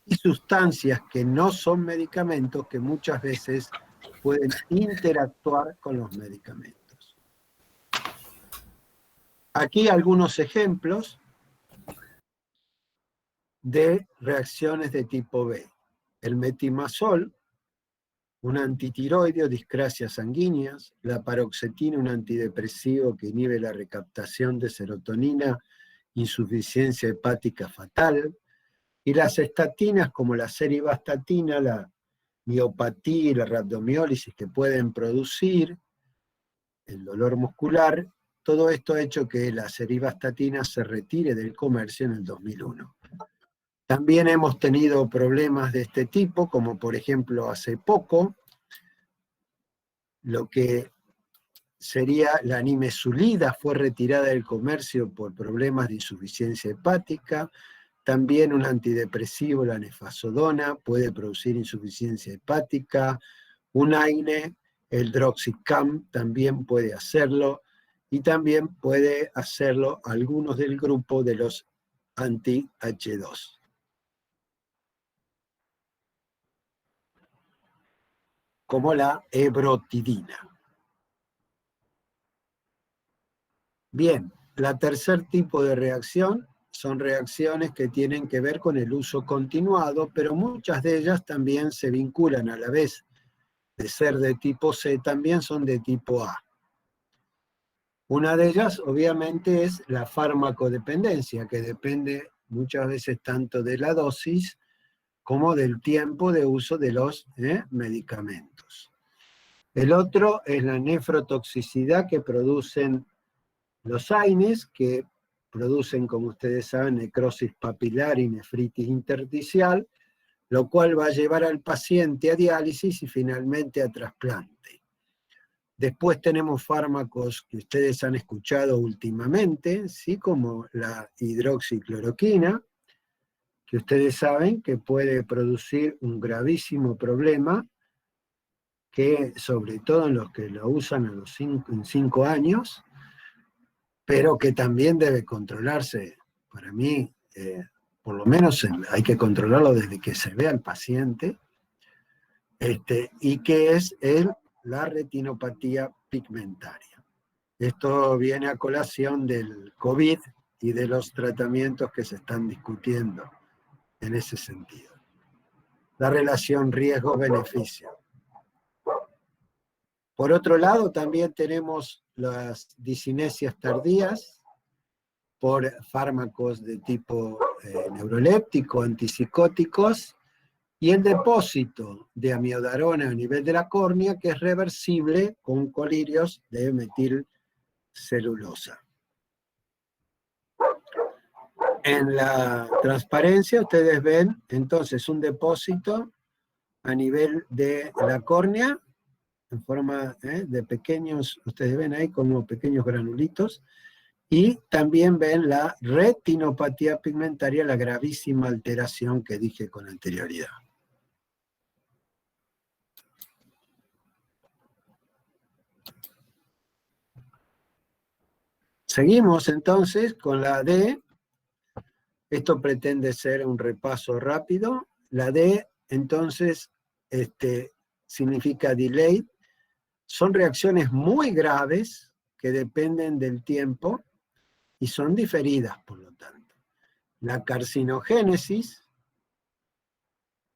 S1: Y sustancias que no son medicamentos que muchas veces pueden interactuar con los medicamentos. Aquí algunos ejemplos de reacciones de tipo B. El metimazol, un antitiroideo, discrasias sanguíneas; la paroxetina, un antidepresivo que inhibe la recaptación de serotonina, insuficiencia hepática fatal; y las estatinas como la serivastatina, la miopatía y la rhabdomiólisis que pueden producir el dolor muscular. Todo esto ha hecho que la serivastatina se retire del comercio en el 2001. También hemos tenido problemas de este tipo, como por ejemplo hace poco, lo que sería la nimesulida fue retirada del comercio por problemas de insuficiencia hepática. También un antidepresivo, la nefazodona, puede producir insuficiencia hepática. Un AINE, el Droxicam, también puede hacerlo. Y también puede hacerlo algunos del grupo de los anti-H2. Como la ebrotidina. Bien, la tercer tipo de reacción son reacciones que tienen que ver con el uso continuado, pero muchas de ellas también se vinculan a la vez de ser de tipo C, también son de tipo A. Una de ellas, obviamente, es la farmacodependencia, que depende muchas veces tanto de la dosis como del tiempo de uso de los medicamentos. El otro es la nefrotoxicidad que producen los AINES, que producen, como ustedes saben, necrosis papilar y nefritis intersticial, lo cual va a llevar al paciente a diálisis y finalmente a trasplante. Después tenemos fármacos que ustedes han escuchado últimamente, ¿sí? Como la hidroxicloroquina, que ustedes saben que puede producir un gravísimo problema, que sobre todo en los que lo usan a los 5 años, pero que también debe controlarse. Para mí, por lo menos hay que controlarlo desde que se ve al paciente, y que es la retinopatía pigmentaria. Esto viene a colación del COVID y de los tratamientos que se están discutiendo en ese sentido. La relación riesgo-beneficio. Por otro lado, también tenemos las discinesias tardías por fármacos de tipo neuroléptico, antipsicóticos, y el depósito de amiodarona a nivel de la córnea, que es reversible con colirios de metilcelulosa. En la transparencia ustedes ven entonces un depósito a nivel de la córnea, en forma de pequeños, ustedes ven ahí como pequeños granulitos, Y también ven la retinopatía pigmentaria, la gravísima alteración que dije con anterioridad. Seguimos entonces con la D. Esto pretende ser un repaso rápido. La D, entonces, significa delayed. Son reacciones muy graves que dependen del tiempo y son diferidas, por lo tanto. La carcinogénesis,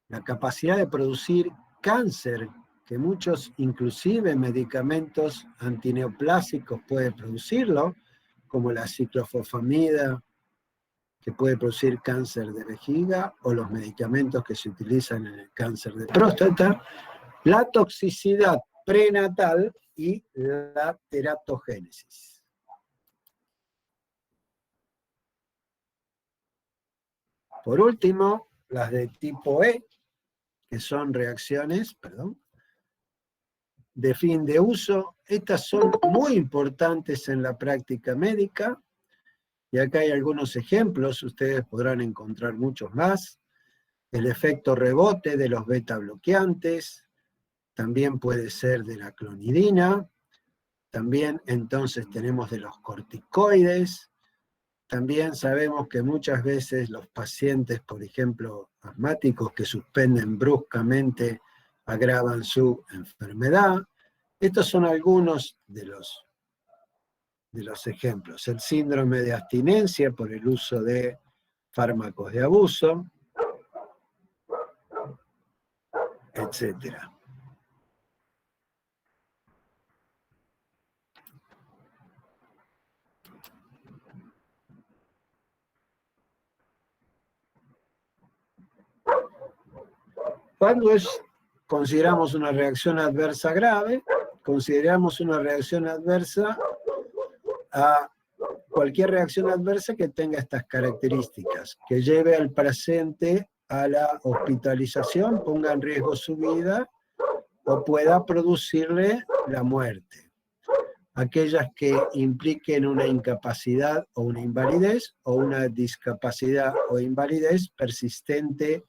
S1: la capacidad de producir cáncer, que muchos, inclusive medicamentos antineoplásicos, pueden producirlo, como la ciclofosfamida, que puede producir cáncer de vejiga, o los medicamentos que se utilizan en el cáncer de próstata, la toxicidad prenatal y la teratogénesis. Por último, las de tipo E, que son reacciones, de fin de uso. Estas son muy importantes en la práctica médica, y acá hay algunos ejemplos, ustedes podrán encontrar muchos más. El efecto rebote de los beta bloqueantes, también puede ser de la clonidina, también entonces tenemos de los corticoides. También sabemos que muchas veces los pacientes, por ejemplo, asmáticos que suspenden bruscamente, agravan su enfermedad. Estos son algunos de los ejemplos. El síndrome de abstinencia por el uso de fármacos de abuso, etc. Cuando consideramos una reacción adversa grave, consideramos una reacción adversa a cualquier reacción adversa que tenga estas características, que lleve al paciente a la hospitalización, ponga en riesgo su vida o pueda producirle la muerte. Aquellas que impliquen una incapacidad o una invalidez, o una discapacidad o invalidez persistente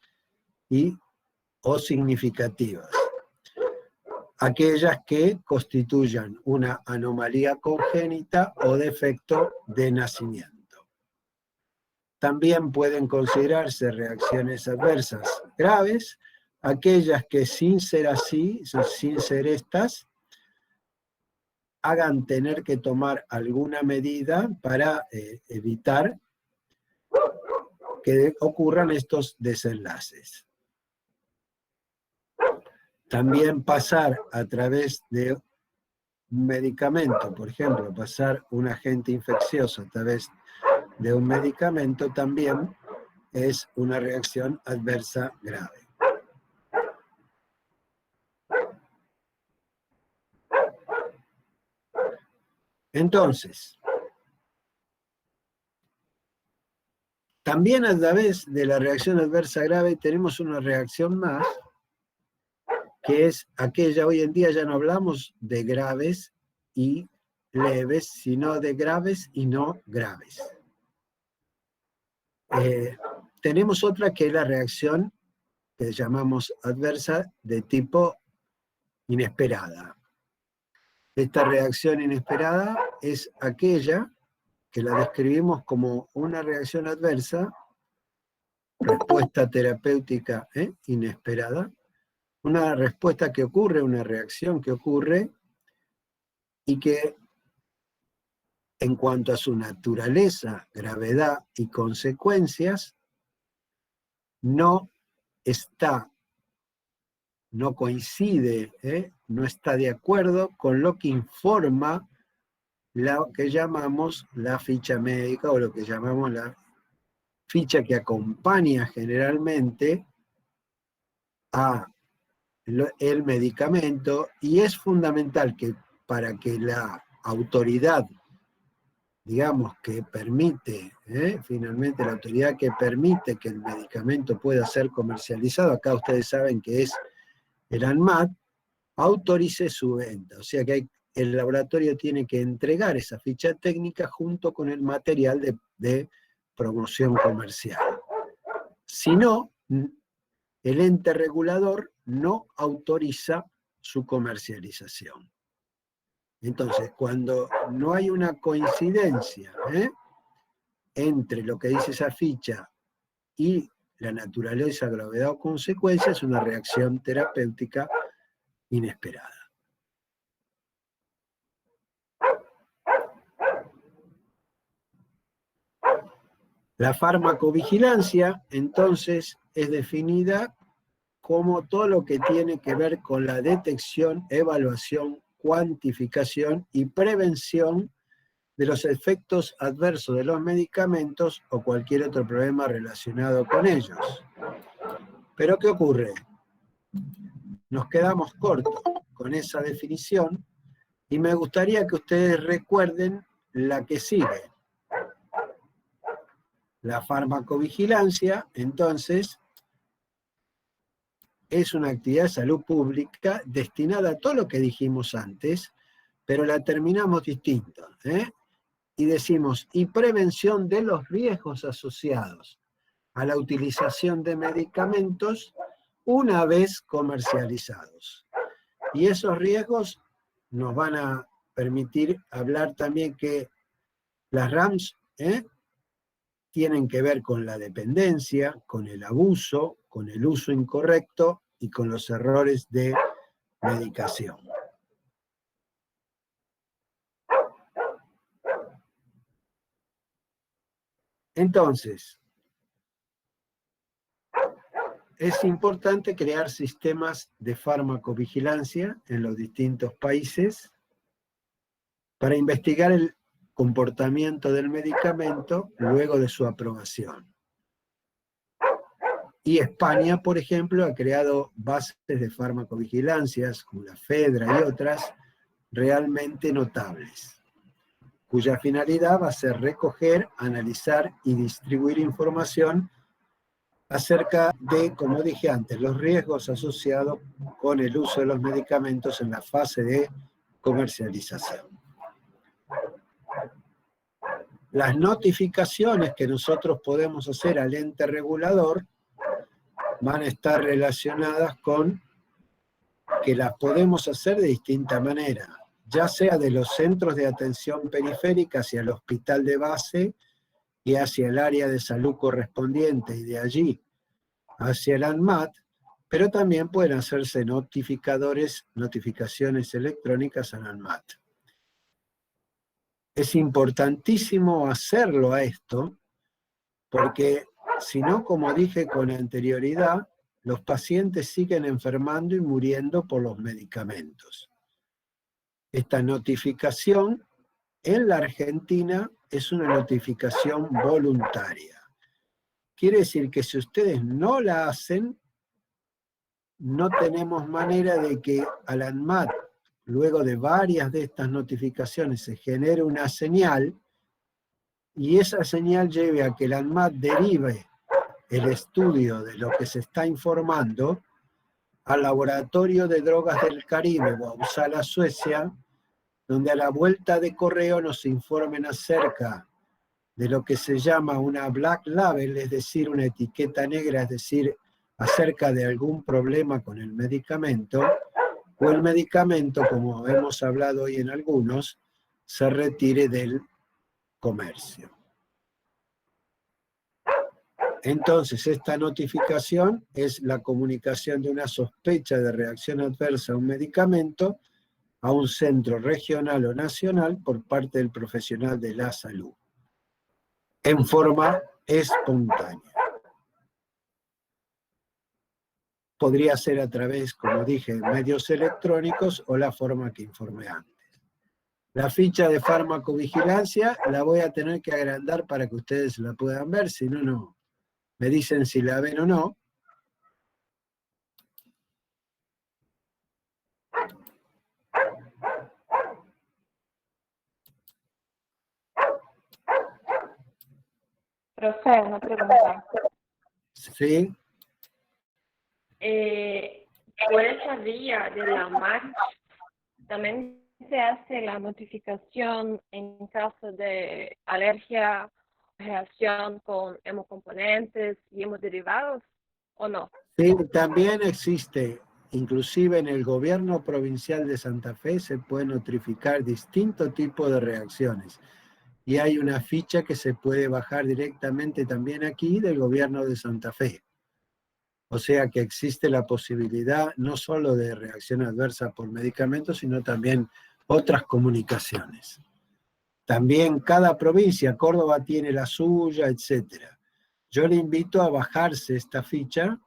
S1: o significativas. Aquellas que constituyan una anomalía congénita o defecto de nacimiento. También pueden considerarse reacciones adversas graves, aquellas que sin ser así, sin ser estas, hagan tener que tomar alguna medida para evitar que ocurran estos desenlaces. También pasar a través de un medicamento, por ejemplo, pasar un agente infeccioso a través de un medicamento también es una reacción adversa grave. Entonces, también a través de la reacción adversa grave tenemos una reacción más, que es aquella, hoy en día ya no hablamos de graves y leves, sino de graves y no graves. Tenemos otra que es la reacción que llamamos adversa de tipo inesperada. Esta reacción inesperada es aquella que la describimos como una reacción adversa, respuesta terapéutica inesperada, una respuesta que ocurre, una reacción que ocurre, y que en cuanto a su naturaleza, gravedad y consecuencias, no coincide, no está de acuerdo con lo que informa lo que llamamos la ficha médica, o lo que llamamos la ficha que acompaña generalmente a el medicamento, y es fundamental que para que la autoridad, digamos, que permite, finalmente la autoridad que permite que el medicamento pueda ser comercializado, acá ustedes saben que es el ANMAT, autorice su venta. O sea que el laboratorio tiene que entregar esa ficha técnica junto con el material de promoción comercial. Si no, el ente regulador no autoriza su comercialización. Entonces, cuando no hay una coincidencia entre lo que dice esa ficha y la naturaleza, gravedad o consecuencia, es una reacción terapéutica inesperada. La farmacovigilancia, entonces, es definida como todo lo que tiene que ver con la detección, evaluación, cuantificación y prevención de los efectos adversos de los medicamentos o cualquier otro problema relacionado con ellos. Pero ¿qué ocurre? Nos quedamos cortos con esa definición y me gustaría que ustedes recuerden la que sigue. La farmacovigilancia, entonces, es una actividad de salud pública destinada a todo lo que dijimos antes, pero la terminamos distinto, y decimos, y prevención de los riesgos asociados a la utilización de medicamentos una vez comercializados. Y esos riesgos nos van a permitir hablar también que las RAMS tienen que ver con la dependencia, con el abuso, con el uso incorrecto y con los errores de medicación. Entonces, es importante crear sistemas de farmacovigilancia en los distintos países para investigar el comportamiento del medicamento luego de su aprobación. Y España, por ejemplo, ha creado bases de farmacovigilancias, como la FEDRA y otras, realmente notables, cuya finalidad va a ser recoger, analizar y distribuir información acerca de, como dije antes, los riesgos asociados con el uso de los medicamentos en la fase de comercialización. Las notificaciones que nosotros podemos hacer al ente regulador van a estar relacionadas con que las podemos hacer de distinta manera, ya sea de los centros de atención periférica hacia el hospital de base y hacia el área de salud correspondiente y de allí hacia el ANMAT, pero también pueden hacerse notificaciones electrónicas al ANMAT. Es importantísimo hacerlo a esto, porque si no, como dije con anterioridad, los pacientes siguen enfermando y muriendo por los medicamentos. Esta notificación en la Argentina es una notificación voluntaria. Quiere decir que si ustedes no la hacen, no tenemos manera de que al ANMAT, luego de varias de estas notificaciones, se genere una señal, y esa señal lleve a que el ANMAT derive el estudio de lo que se está informando al Laboratorio de Drogas del Caribe o a Uppsala, Suecia, donde a la vuelta de correo nos informen acerca de lo que se llama una black label, es decir, una etiqueta negra, es decir, acerca de algún problema con el medicamento, o el medicamento, como hemos hablado hoy en algunos, se retire del comercio. Entonces, esta notificación es la comunicación de una sospecha de reacción adversa a un medicamento a un centro regional o nacional por parte del profesional de la salud, en forma espontánea. Podría ser a través, como dije, de medios electrónicos o la forma que informé antes. La ficha de farmacovigilancia la voy a tener que agrandar para que ustedes la puedan ver, si no, no. Me dicen si la ven o no.
S9: Profe, una pregunta.
S1: Sí.
S9: Por esa vía de la marcha, también ¿Se hace la notificación en caso de alergia, reacción con hemocomponentes y hemoderivados o no?
S1: Sí, también existe, inclusive en el gobierno provincial de Santa Fe se puede notificar distintos tipos de reacciones. Y hay una ficha que se puede bajar directamente también aquí del gobierno de Santa Fe. O sea que existe la posibilidad no solo de reacción adversa por medicamentos, sino también otras comunicaciones. También cada provincia, Córdoba tiene la suya, etc. Yo le invito a bajarse esta ficha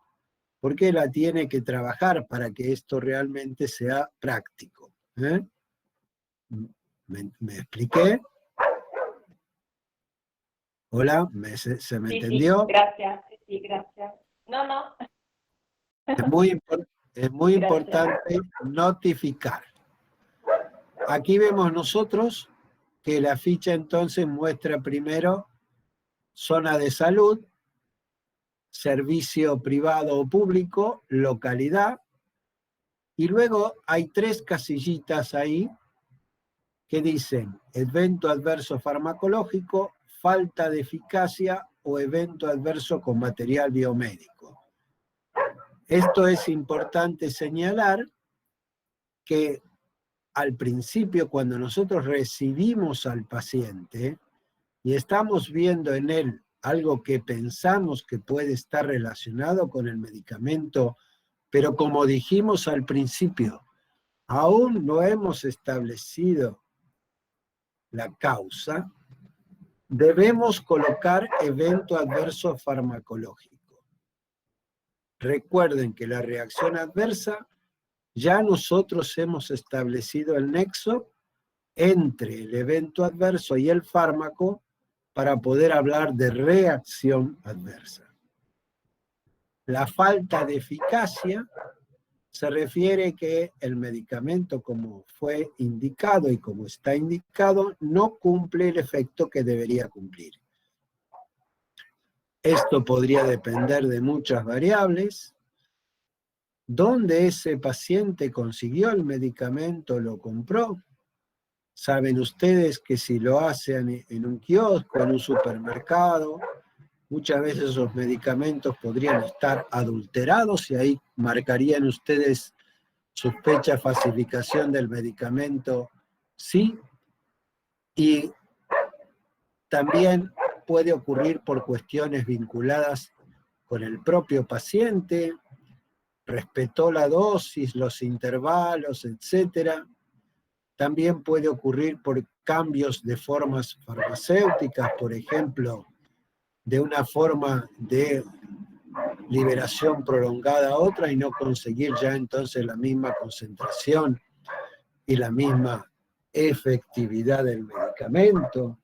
S1: porque la tiene que trabajar para que esto realmente sea práctico. ¿Me expliqué? Hola, ¿se me entendió?
S9: Sí, gracias. Sí, gracias. No.
S1: Es muy
S9: Gracias.
S1: importante notificar. Aquí vemos nosotros que la ficha entonces muestra primero zona de salud, servicio privado o público, localidad, y luego hay 3 casillitas ahí que dicen evento adverso farmacológico, falta de eficacia o evento adverso con material biomédico. Esto es importante señalar que al principio, cuando nosotros recibimos al paciente y estamos viendo en él algo que pensamos que puede estar relacionado con el medicamento, pero como dijimos al principio, aún no hemos establecido la causa, debemos colocar evento adverso farmacológico. Recuerden que la reacción adversa, ya nosotros hemos establecido el nexo entre el evento adverso y el fármaco para poder hablar de reacción adversa. La falta de eficacia se refiere que el medicamento, como fue indicado y como está indicado, no cumple el efecto que debería cumplir. Esto podría depender de muchas variables. ¿Dónde ese paciente consiguió el medicamento, lo compró? Saben ustedes que si lo hacen en un kiosco, en un supermercado, muchas veces esos medicamentos podrían estar adulterados y ahí marcarían ustedes sospecha de falsificación del medicamento, sí. Y también puede ocurrir por cuestiones vinculadas con el propio paciente, respetó la dosis, los intervalos, etc. También puede ocurrir por cambios de formas farmacéuticas, por ejemplo, de una forma de liberación prolongada a otra y no conseguir ya entonces la misma concentración y la misma efectividad del medicamento.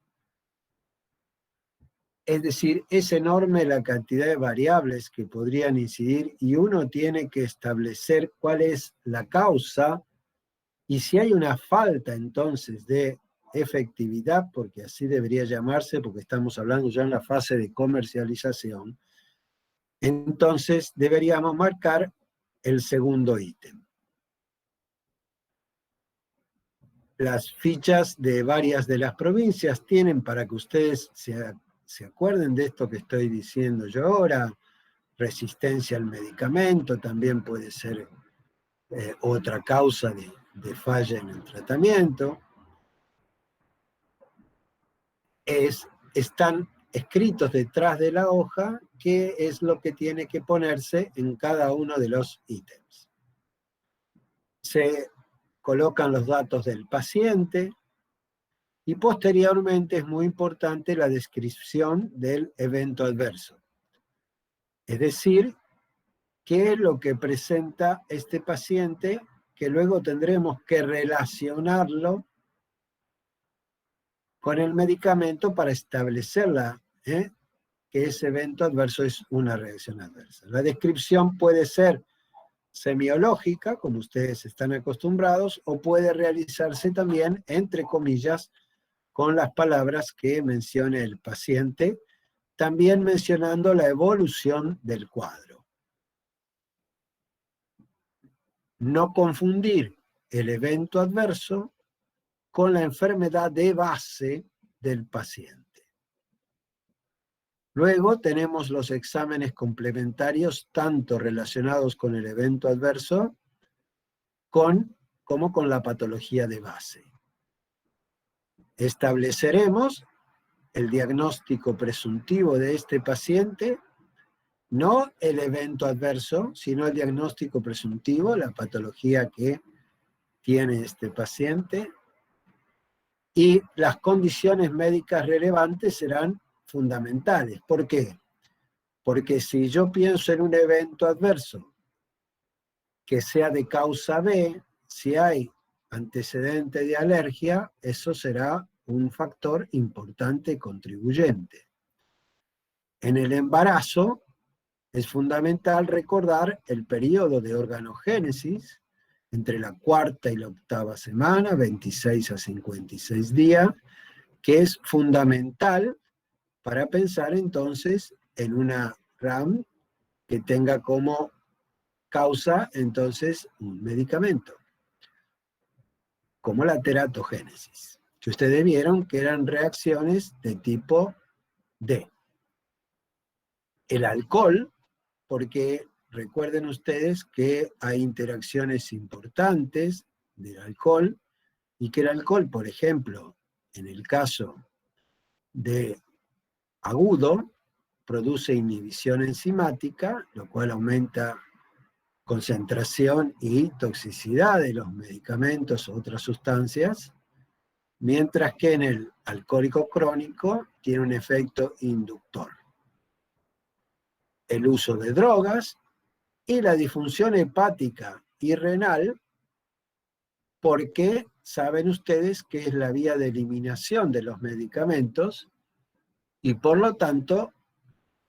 S1: Es decir, es enorme la cantidad de variables que podrían incidir y uno tiene que establecer cuál es la causa y si hay una falta entonces de efectividad, porque así debería llamarse, porque estamos hablando ya en la fase de comercialización, entonces deberíamos marcar el segundo ítem. Las fichas de varias de las provincias tienen, para que ustedes se acuerden de esto que estoy diciendo yo ahora, resistencia al medicamento, también puede ser otra causa de falla en el tratamiento. Están escritos detrás de la hoja qué es lo que tiene que ponerse en cada uno de los ítems. Se colocan los datos del paciente y posteriormente es muy importante la descripción del evento adverso. Es decir, qué es lo que presenta este paciente, que luego tendremos que relacionarlo con el medicamento para establecerla, que ese evento adverso es una reacción adversa. La descripción puede ser semiológica, como ustedes están acostumbrados, o puede realizarse también, entre comillas, con las palabras que mencione el paciente, también mencionando la evolución del cuadro. No confundir el evento adverso con la enfermedad de base del paciente. Luego tenemos los exámenes complementarios, tanto relacionados con el evento adverso como con la patología de base. Estableceremos el diagnóstico presuntivo de este paciente, no el evento adverso, sino el diagnóstico presuntivo, la patología que tiene este paciente, y las condiciones médicas relevantes serán fundamentales. ¿Por qué? Porque si yo pienso en un evento adverso que sea de causa B, si hay antecedente de alergia, eso será un factor importante contribuyente. En el embarazo es fundamental recordar el periodo de organogénesis entre la 4ª y la 8ª semana, 26 a 56 días, que es fundamental para pensar entonces en una RAM que tenga como causa entonces un medicamento, como la teratogénesis, que ustedes vieron que eran reacciones de tipo D. El alcohol, porque recuerden ustedes que hay interacciones importantes del alcohol, y que el alcohol, por ejemplo, en el caso de agudo, produce inhibición enzimática, lo cual aumenta concentración y toxicidad de los medicamentos o otras sustancias, mientras que en el alcohólico crónico tiene un efecto inductor. El uso de drogas y la disfunción hepática y renal, porque saben ustedes que es la vía de eliminación de los medicamentos y por lo tanto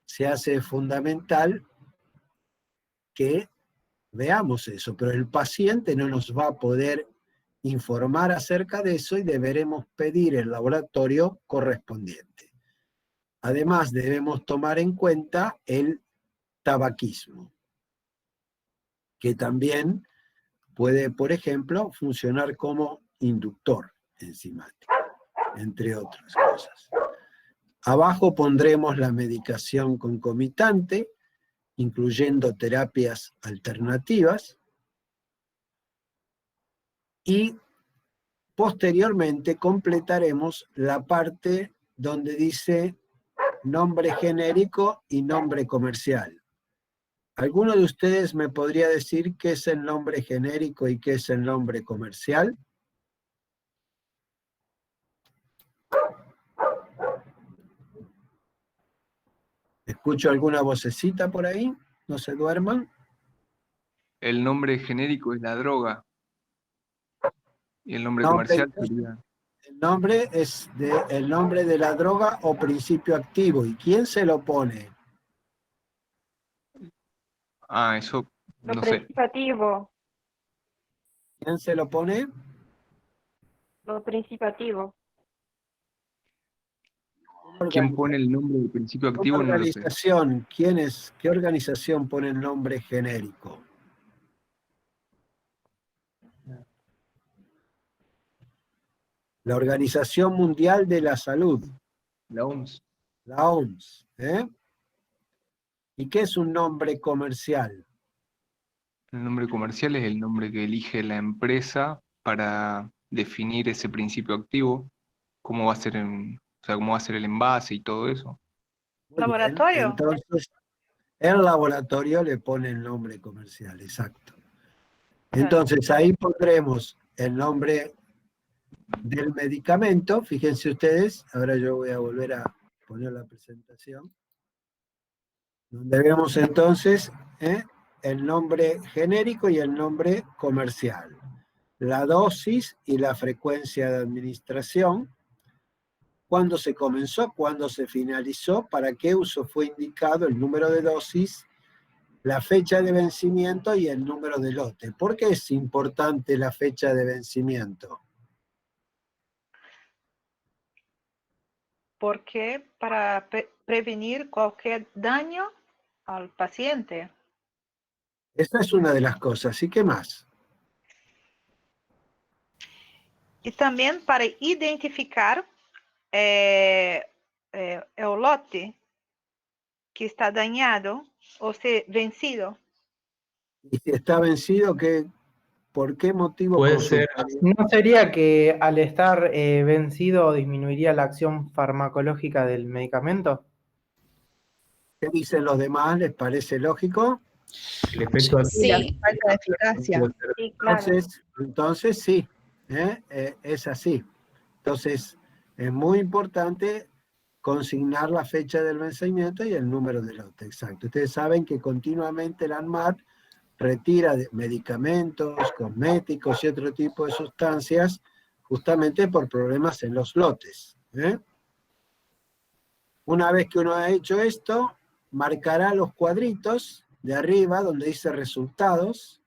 S1: se hace fundamental que veamos eso, pero el paciente no nos va a poder informar acerca de eso y deberemos pedir el laboratorio correspondiente. Además, debemos tomar en cuenta el tabaquismo, que también puede, por ejemplo, funcionar como inductor enzimático, entre otras cosas. Abajo pondremos la medicación concomitante, incluyendo terapias alternativas, y posteriormente completaremos la parte donde dice nombre genérico y nombre comercial. ¿Alguno de ustedes me podría decir qué es el nombre genérico y qué es el nombre comercial? ¿Escucho alguna vocecita por ahí? ¿No se duerman?
S10: El nombre genérico es la droga. Y el nombre
S1: Nombre-
S10: comercial sería...
S1: El nombre es el nombre de la droga o principio activo. ¿Y quién se lo pone?
S10: Ah, eso
S9: Lo
S10: no sé.
S9: principativo.
S1: ¿Quién se lo pone?
S9: Lo principativo.
S10: ¿Quién pone el nombre del principio
S1: ¿Qué
S10: activo? No lo sé.
S1: organización? ¿Qué organización pone el nombre genérico? La Organización Mundial de la Salud,
S10: La OMS.
S1: la OMS. ¿Y qué es un nombre comercial?
S10: El nombre comercial es el nombre que elige la empresa para definir ese principio activo, cómo va a ser, cómo va a ser el envase y todo eso.
S1: Muy bien.
S2: Laboratorio.
S1: Entonces, el laboratorio le pone el nombre comercial, exacto. Entonces, ahí pondremos el nombre del medicamento. Fíjense ustedes, ahora yo voy a volver a poner la presentación, donde vemos entonces el nombre genérico y el nombre comercial, la dosis y la frecuencia de administración, cuándo se comenzó, cuándo se finalizó, para qué uso fue indicado, el número de dosis, la fecha de vencimiento y el número de lote. ¿Por qué es importante la fecha de vencimiento?
S2: Porque para prevenir cualquier daño al paciente.
S1: Esta es una de las cosas. ¿Y qué más?
S2: E também para identificar o lote que está dañado o vencido.
S1: Y si está vencido, ¿por qué motivo
S11: Puede ser.
S1: consultaría?
S4: ¿No sería que al estar vencido disminuiría la acción farmacológica del medicamento?
S1: ¿Qué dicen los demás? ¿Les parece lógico?
S11: El efecto
S3: Sí.
S2: La falta de eficacia.
S11: puede ser.
S9: Sí, claro.
S1: Entonces sí, es así. Entonces es muy importante consignar la fecha del vencimiento y el número de lote exacto. Ustedes saben que continuamente la ANMAT retira medicamentos, cosméticos y otro tipo de sustancias justamente por problemas en los lotes. Una vez que uno ha hecho esto, marcará los cuadritos de arriba donde dice resultados,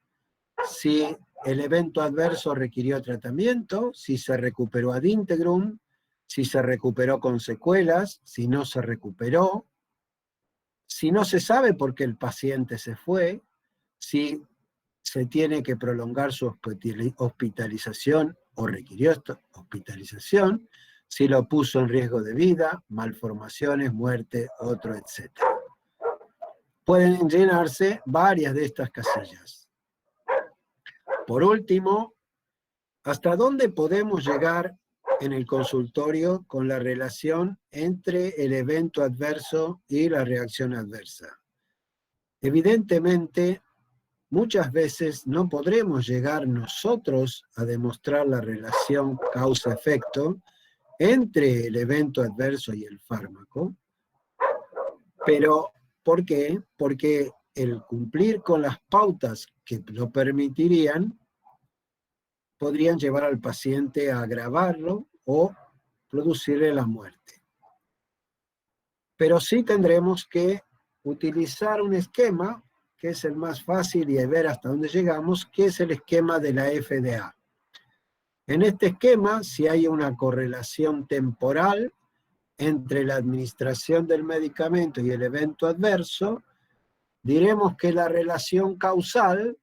S1: si el evento adverso requirió tratamiento, si se recuperó ad integrum, si se recuperó con secuelas, si no se recuperó, si no se sabe por qué el paciente se fue, si se tiene que prolongar su hospitalización o requirió hospitalización, si lo puso en riesgo de vida, malformaciones, muerte, otro, etc. Pueden llenarse varias de estas casillas. Por último, ¿hasta dónde podemos llegar en el consultorio con la relación entre el evento adverso y la reacción adversa? Evidentemente, muchas veces no podremos llegar nosotros a demostrar la relación causa-efecto entre el evento adverso y el fármaco. Pero, ¿por qué? Porque el cumplir con las pautas que lo permitirían podrían llevar al paciente a agravarlo o producirle la muerte. Pero sí tendremos que utilizar un esquema que es el más fácil y ver hasta dónde llegamos, que es el esquema de la FDA. En este esquema, si hay una correlación temporal entre la administración del medicamento y el evento adverso, diremos que la relación causal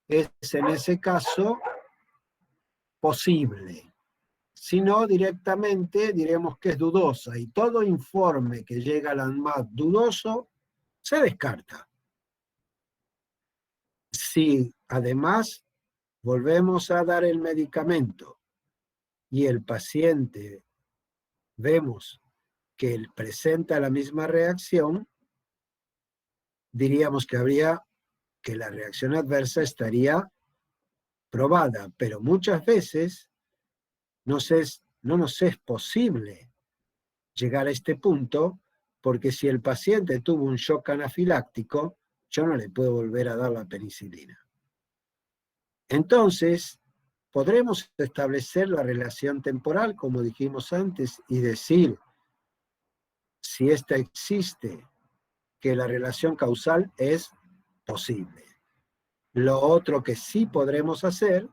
S1: es en ese caso posible. Si no, directamente diremos que es dudosa y todo informe que llega a la ANMAT dudoso se descarta. Si además volvemos a dar el medicamento y el paciente vemos que él presenta la misma reacción, diríamos que la reacción adversa estaría probada, pero muchas veces no nos es posible llegar a este punto, porque si el paciente tuvo un shock anafiláctico, yo no le puedo volver a dar la penicilina. Entonces, podremos establecer la relación temporal, como dijimos antes, y decir si esta existe, que la relación causal es posible. Lo otro que sí podremos hacer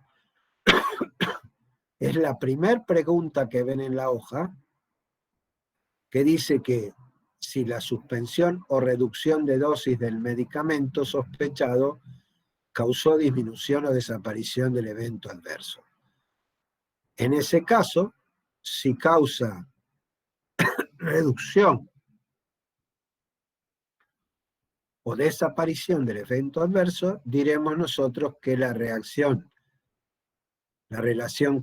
S1: es la primera pregunta que ven en la hoja, que dice que si la suspensión o reducción de dosis del medicamento sospechado causó disminución o desaparición del evento adverso. En ese caso, si causa reducción o desaparición del evento adverso, diremos nosotros que la relación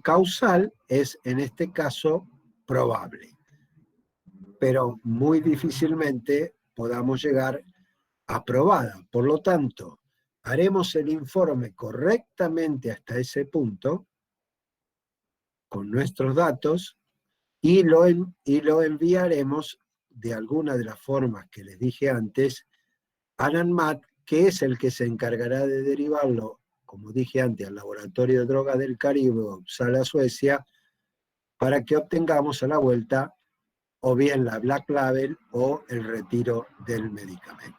S1: causal es en este caso probable, pero muy difícilmente podamos llegar a probada. Por lo tanto, haremos el informe correctamente hasta ese punto, con nuestros datos, y lo enviaremos de alguna de las formas que les dije antes a ANMAT, que es el que se encargará de derivarlo, como dije antes, al Laboratorio de Drogas del Caribe, Uppsala, Suecia, para que obtengamos a la vuelta o bien la Black Label o el retiro del medicamento.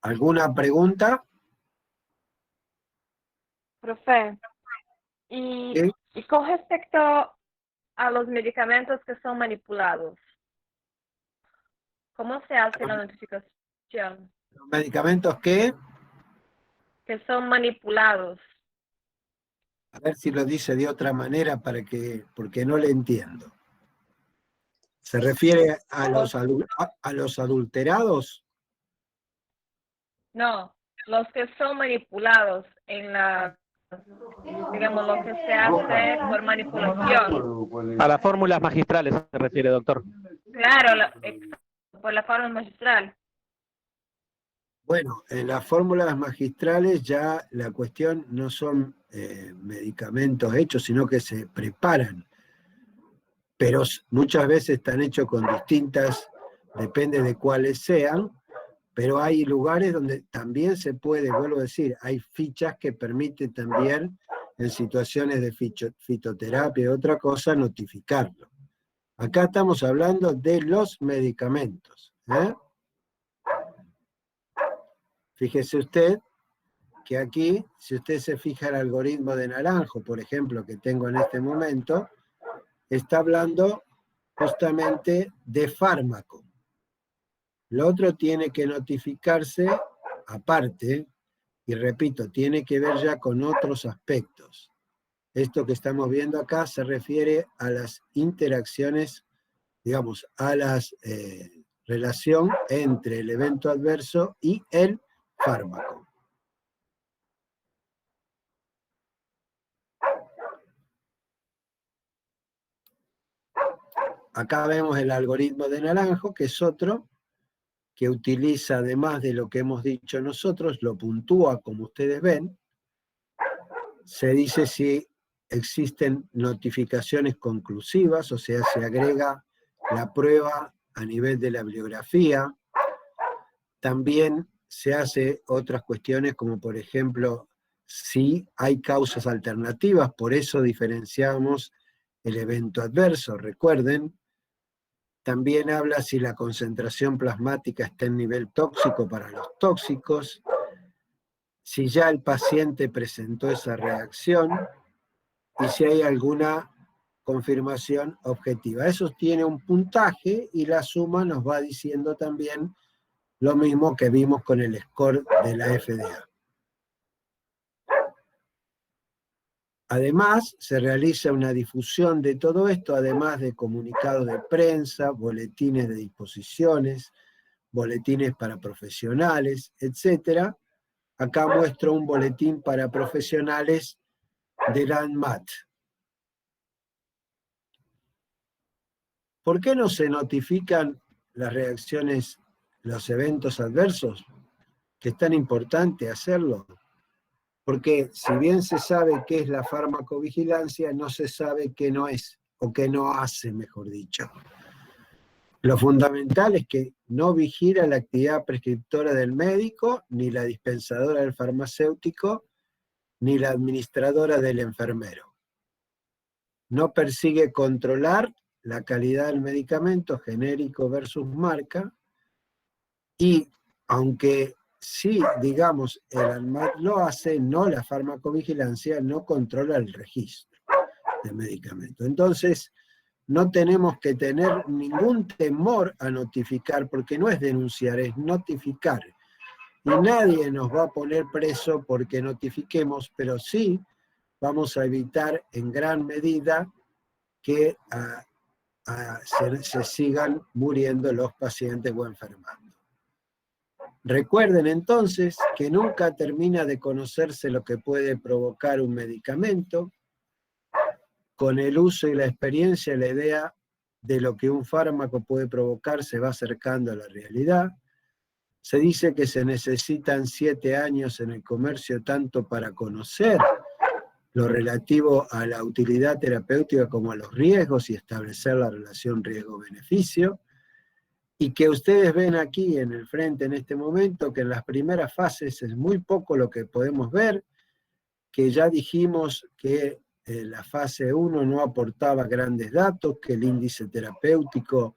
S1: ¿Alguna pregunta?
S9: Profe, y,
S1: ¿Sí?
S9: y con respecto a los medicamentos que son manipulados, ¿cómo se hace la notificación?
S1: ¿Los medicamentos qué?
S9: que son manipulados.
S1: A ver si lo dice de otra manera porque no le entiendo. ¿Se refiere a los adulterados?
S9: No, los que son manipulados en la, digamos, lo que se hace por manipulación.
S11: A las fórmulas magistrales se refiere, doctor.
S9: Claro, por la fórmula magistral.
S1: Bueno, en las fórmulas magistrales ya la cuestión no son medicamentos hechos, sino que se preparan. Pero muchas veces están hechos con distintas, depende de cuáles sean, pero hay lugares donde también se puede, vuelvo a decir, hay fichas que permiten también, en situaciones de fitoterapia y otra cosa, notificarlo. Acá estamos hablando de los medicamentos. Fíjese usted que aquí, si usted se fija el algoritmo de Naranjo, por ejemplo, que tengo en este momento, está hablando justamente de fármaco. Lo otro tiene que notificarse aparte, y repito, tiene que ver ya con otros aspectos. Esto que estamos viendo acá se refiere a las interacciones, digamos, a la relación entre el evento adverso y el fármaco. Acá vemos el algoritmo de Naranjo, que es otro, que utiliza, además de lo que hemos dicho nosotros, lo puntúa, como ustedes ven. Se dice si existen notificaciones conclusivas, o sea, se agrega la prueba a nivel de la bibliografía. También se hace otras cuestiones, como por ejemplo, si hay causas alternativas, por eso diferenciamos el evento adverso, recuerden. También habla si la concentración plasmática está en nivel tóxico para los tóxicos, si ya el paciente presentó esa reacción y si hay alguna confirmación objetiva. Eso tiene un puntaje y la suma nos va diciendo también lo mismo que vimos con el score de la FDA. Además, se realiza una difusión de todo esto, además de comunicados de prensa, boletines de disposiciones, boletines para profesionales, etc. Acá muestro un boletín para profesionales de la ANMAT. ¿Por qué no se notifican las reacciones, los eventos adversos? Que es tan importante hacerlo. Porque si bien se sabe qué es la farmacovigilancia, no se sabe qué no es, o qué no hace, mejor dicho. Lo fundamental es que no vigila la actividad prescriptora del médico, ni la dispensadora del farmacéutico, ni la administradora del enfermero. No persigue controlar la calidad del medicamento genérico versus marca, y aunque sí, digamos, el ANMAT lo hace, no la farmacovigilancia, no controla el registro de medicamento. Entonces, no tenemos que tener ningún temor a notificar, porque no es denunciar, es notificar. Y nadie nos va a poner preso porque notifiquemos, pero sí vamos a evitar en gran medida que se sigan muriendo los pacientes o enfermando. Recuerden entonces que nunca termina de conocerse lo que puede provocar un medicamento. Con el uso y la experiencia, la idea de lo que un fármaco puede provocar se va acercando a la realidad. Se dice que se necesitan 7 años en el comercio tanto para conocer lo relativo a la utilidad terapéutica como a los riesgos y establecer la relación riesgo-beneficio. Y que ustedes ven aquí en el frente en este momento que en las primeras fases es muy poco lo que podemos ver, que ya dijimos que la fase 1 no aportaba grandes datos, que el índice terapéutico,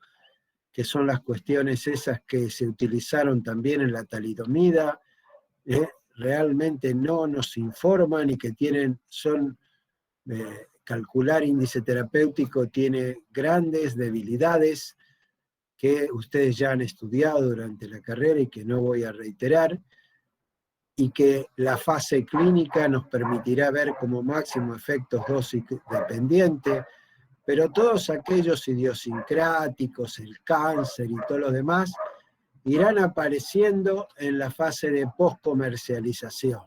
S1: que son las cuestiones esas que se utilizaron también en la talidomida, realmente no nos informan y que calcular índice terapéutico tiene grandes debilidades que ustedes ya han estudiado durante la carrera y que no voy a reiterar. y que la fase clínica nos permitirá ver como máximo efectos dosis dependiente, pero todos aquellos idiosincráticos, el cáncer y todo lo demás, irán apareciendo en la fase de postcomercialización.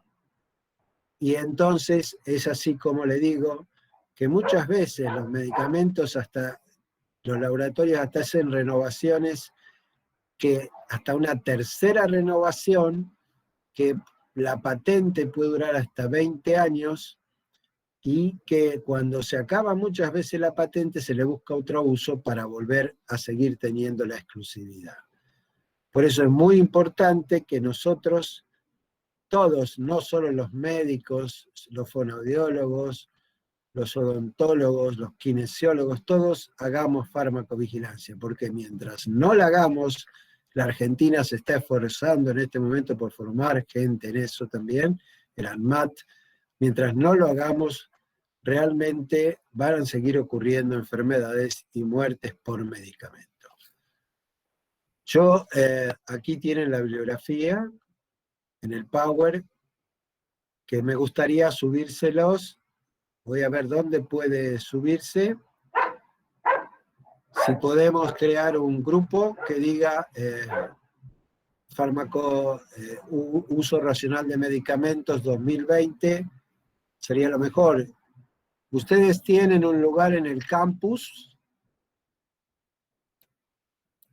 S1: Y entonces es así como le digo, que muchas veces los medicamentos, hasta los laboratorios hasta hacen renovaciones, que hasta una tercera renovación, que la patente puede durar hasta 20 años, y que cuando se acaba muchas veces la patente se le busca otro uso para volver a seguir teniendo la exclusividad. Por eso es muy importante que nosotros, todos, no solo los médicos, los fonoaudiólogos, los odontólogos, los kinesiólogos, todos hagamos farmacovigilancia, porque mientras no la hagamos, la Argentina se está esforzando en este momento por formar gente en eso también, el ANMAT, mientras no lo hagamos, realmente van a seguir ocurriendo enfermedades y muertes por medicamento. Yo, aquí tienen la bibliografía, en el Power, que me gustaría subírselos. Voy a ver dónde puede subirse. Si podemos crear un grupo que diga uso racional de medicamentos 2020, sería lo mejor. ¿Ustedes tienen un lugar en el campus?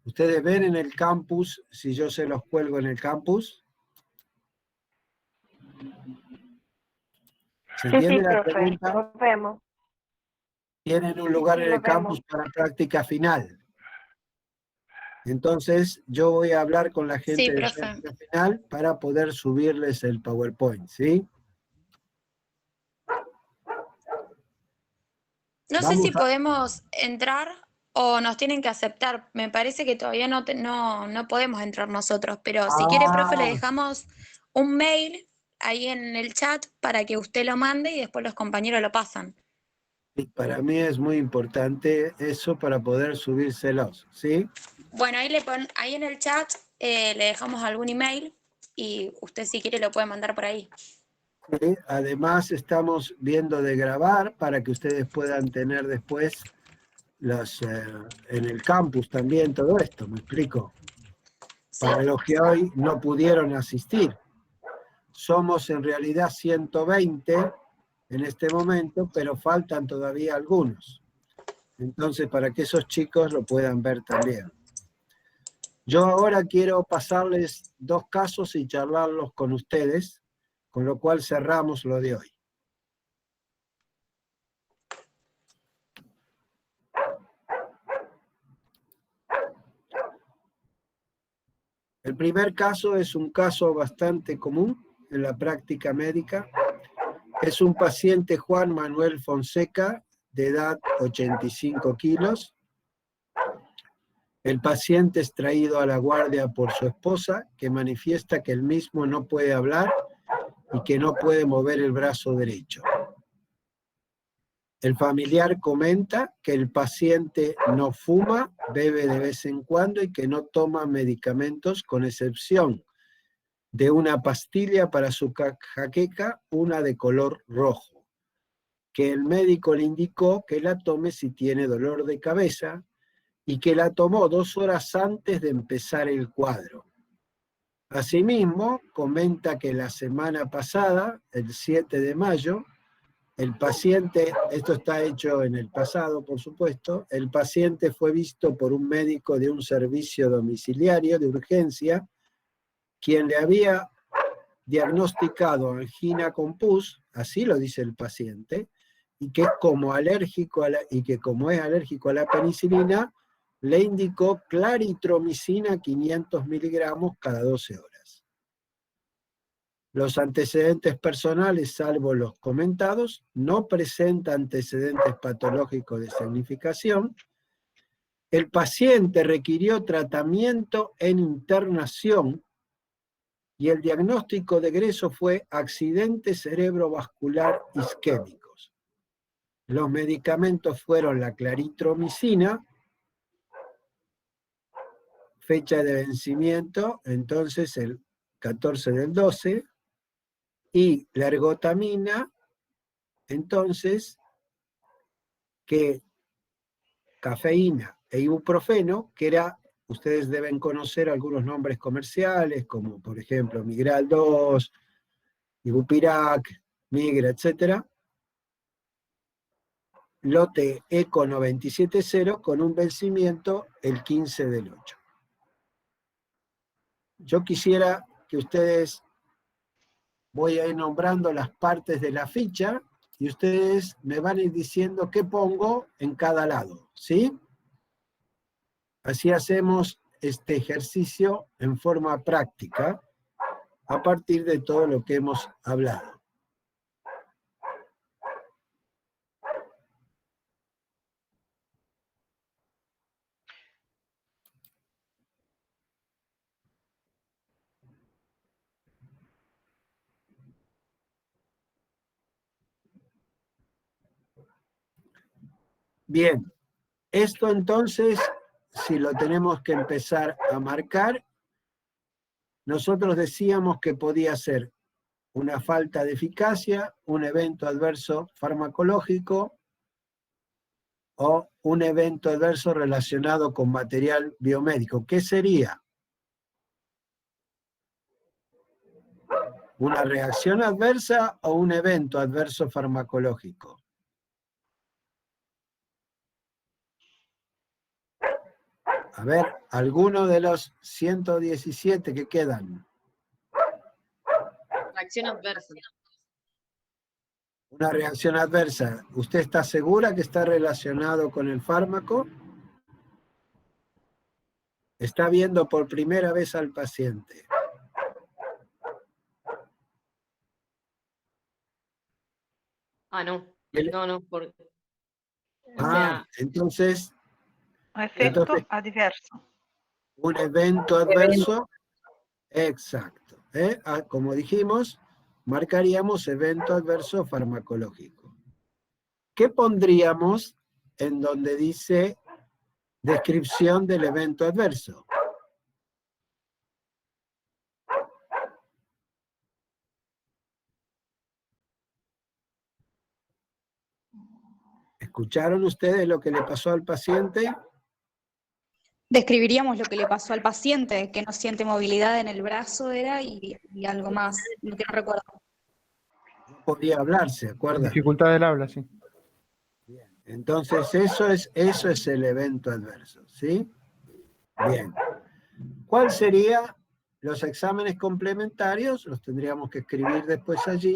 S1: ¿Ustedes ven en el campus si yo se los cuelgo en el campus? ¿Se entiende la pregunta?
S9: Lo vemos.
S1: Tienen un lugar en el campus para práctica final. Entonces, yo voy a hablar con la gente
S3: Sí,
S1: de
S3: profe.
S1: práctica final para poder subirles el PowerPoint, ¿sí?
S3: No sé si podemos entrar o nos tienen que aceptar. Me parece que todavía no podemos entrar nosotros, pero si quiere, profe, le dejamos un mail ahí en el chat para que usted lo mande y después los compañeros lo pasan.
S1: Y para mí es muy importante eso para poder subírselos, ¿sí?
S3: Bueno, ahí en el chat le dejamos algún email y usted si quiere lo puede mandar por ahí.
S1: Sí, además estamos viendo de grabar para que ustedes puedan tener después en el campus también todo esto, ¿me explico?
S3: Sí.
S1: Para los que hoy no pudieron asistir. Somos en realidad 120 en este momento, pero faltan todavía algunos. Entonces, para que esos chicos lo puedan ver también. Yo ahora quiero pasarles 2 casos y charlarlos con ustedes, con lo cual cerramos lo de hoy. El primer caso es un caso bastante común en la práctica médica. Es un paciente Juan Manuel Fonseca, de edad 85 kilos. El paciente es traído a la guardia por su esposa, que manifiesta que él mismo no puede hablar y que no puede mover el brazo derecho. El familiar comenta que el paciente no fuma, bebe de vez en cuando y que no toma medicamentos, con excepción de una pastilla para su jaqueca, una de color rojo, que el médico le indicó que la tome si tiene dolor de cabeza y que la tomó 2 horas antes de empezar el cuadro. Asimismo, comenta que la semana pasada, el 7 de mayo, el paciente, esto está hecho en el pasado, por supuesto, el paciente fue visto por un médico de un servicio domiciliario de urgencia, quien le había diagnosticado angina con pus, así lo dice el paciente, y que como es alérgico a la penicilina, le indicó claritromicina 500 miligramos cada 12 horas. Los antecedentes personales, salvo los comentados, no presenta antecedentes patológicos de significación. El paciente requirió tratamiento en internación y el diagnóstico de egreso fue accidente cerebrovascular isquémicos. Los medicamentos fueron la claritromicina, fecha de vencimiento, entonces el 14 del 12, Y la ergotamina, entonces, que cafeína e ibuprofeno, que era, ustedes deben conocer algunos nombres comerciales, como por ejemplo Migral 2, Ibupirac, Migra, etc. Lote ECO 970 con un vencimiento el 15 del 8. Yo quisiera que ustedes, voy a ir nombrando las partes de la ficha y ustedes me van a ir diciendo qué pongo en cada lado, ¿sí? Así hacemos este ejercicio en forma práctica a partir de todo lo que hemos hablado. Bien, esto entonces, si lo tenemos que empezar a marcar, nosotros decíamos que podía ser una falta de eficacia, un evento adverso farmacológico o un evento adverso relacionado con material biomédico. ¿Qué sería? ¿Una reacción adversa o un evento adverso farmacológico? A ver, ¿alguno de los 117 que quedan?
S12: Reacción adversa.
S1: Una reacción adversa. ¿Usted está segura que está relacionado con el fármaco? Está viendo por primera vez al paciente.
S12: No. No, porque...
S1: Entonces...
S2: Efecto adverso.
S1: Un evento adverso, exacto. Como dijimos, marcaríamos evento adverso farmacológico. ¿Qué pondríamos en donde dice descripción del evento adverso? ¿Escucharon ustedes lo que le pasó al paciente?
S7: Describiríamos lo que le pasó al paciente, que no siente movilidad en el brazo, y algo más, lo que no recuerdo.
S1: No podía hablar, ¿se acuerdan?
S4: Dificultad del habla, sí.
S1: Bien. Entonces eso es el evento adverso, ¿sí? Bien. ¿Cuál sería los exámenes complementarios? Los tendríamos que escribir después allí.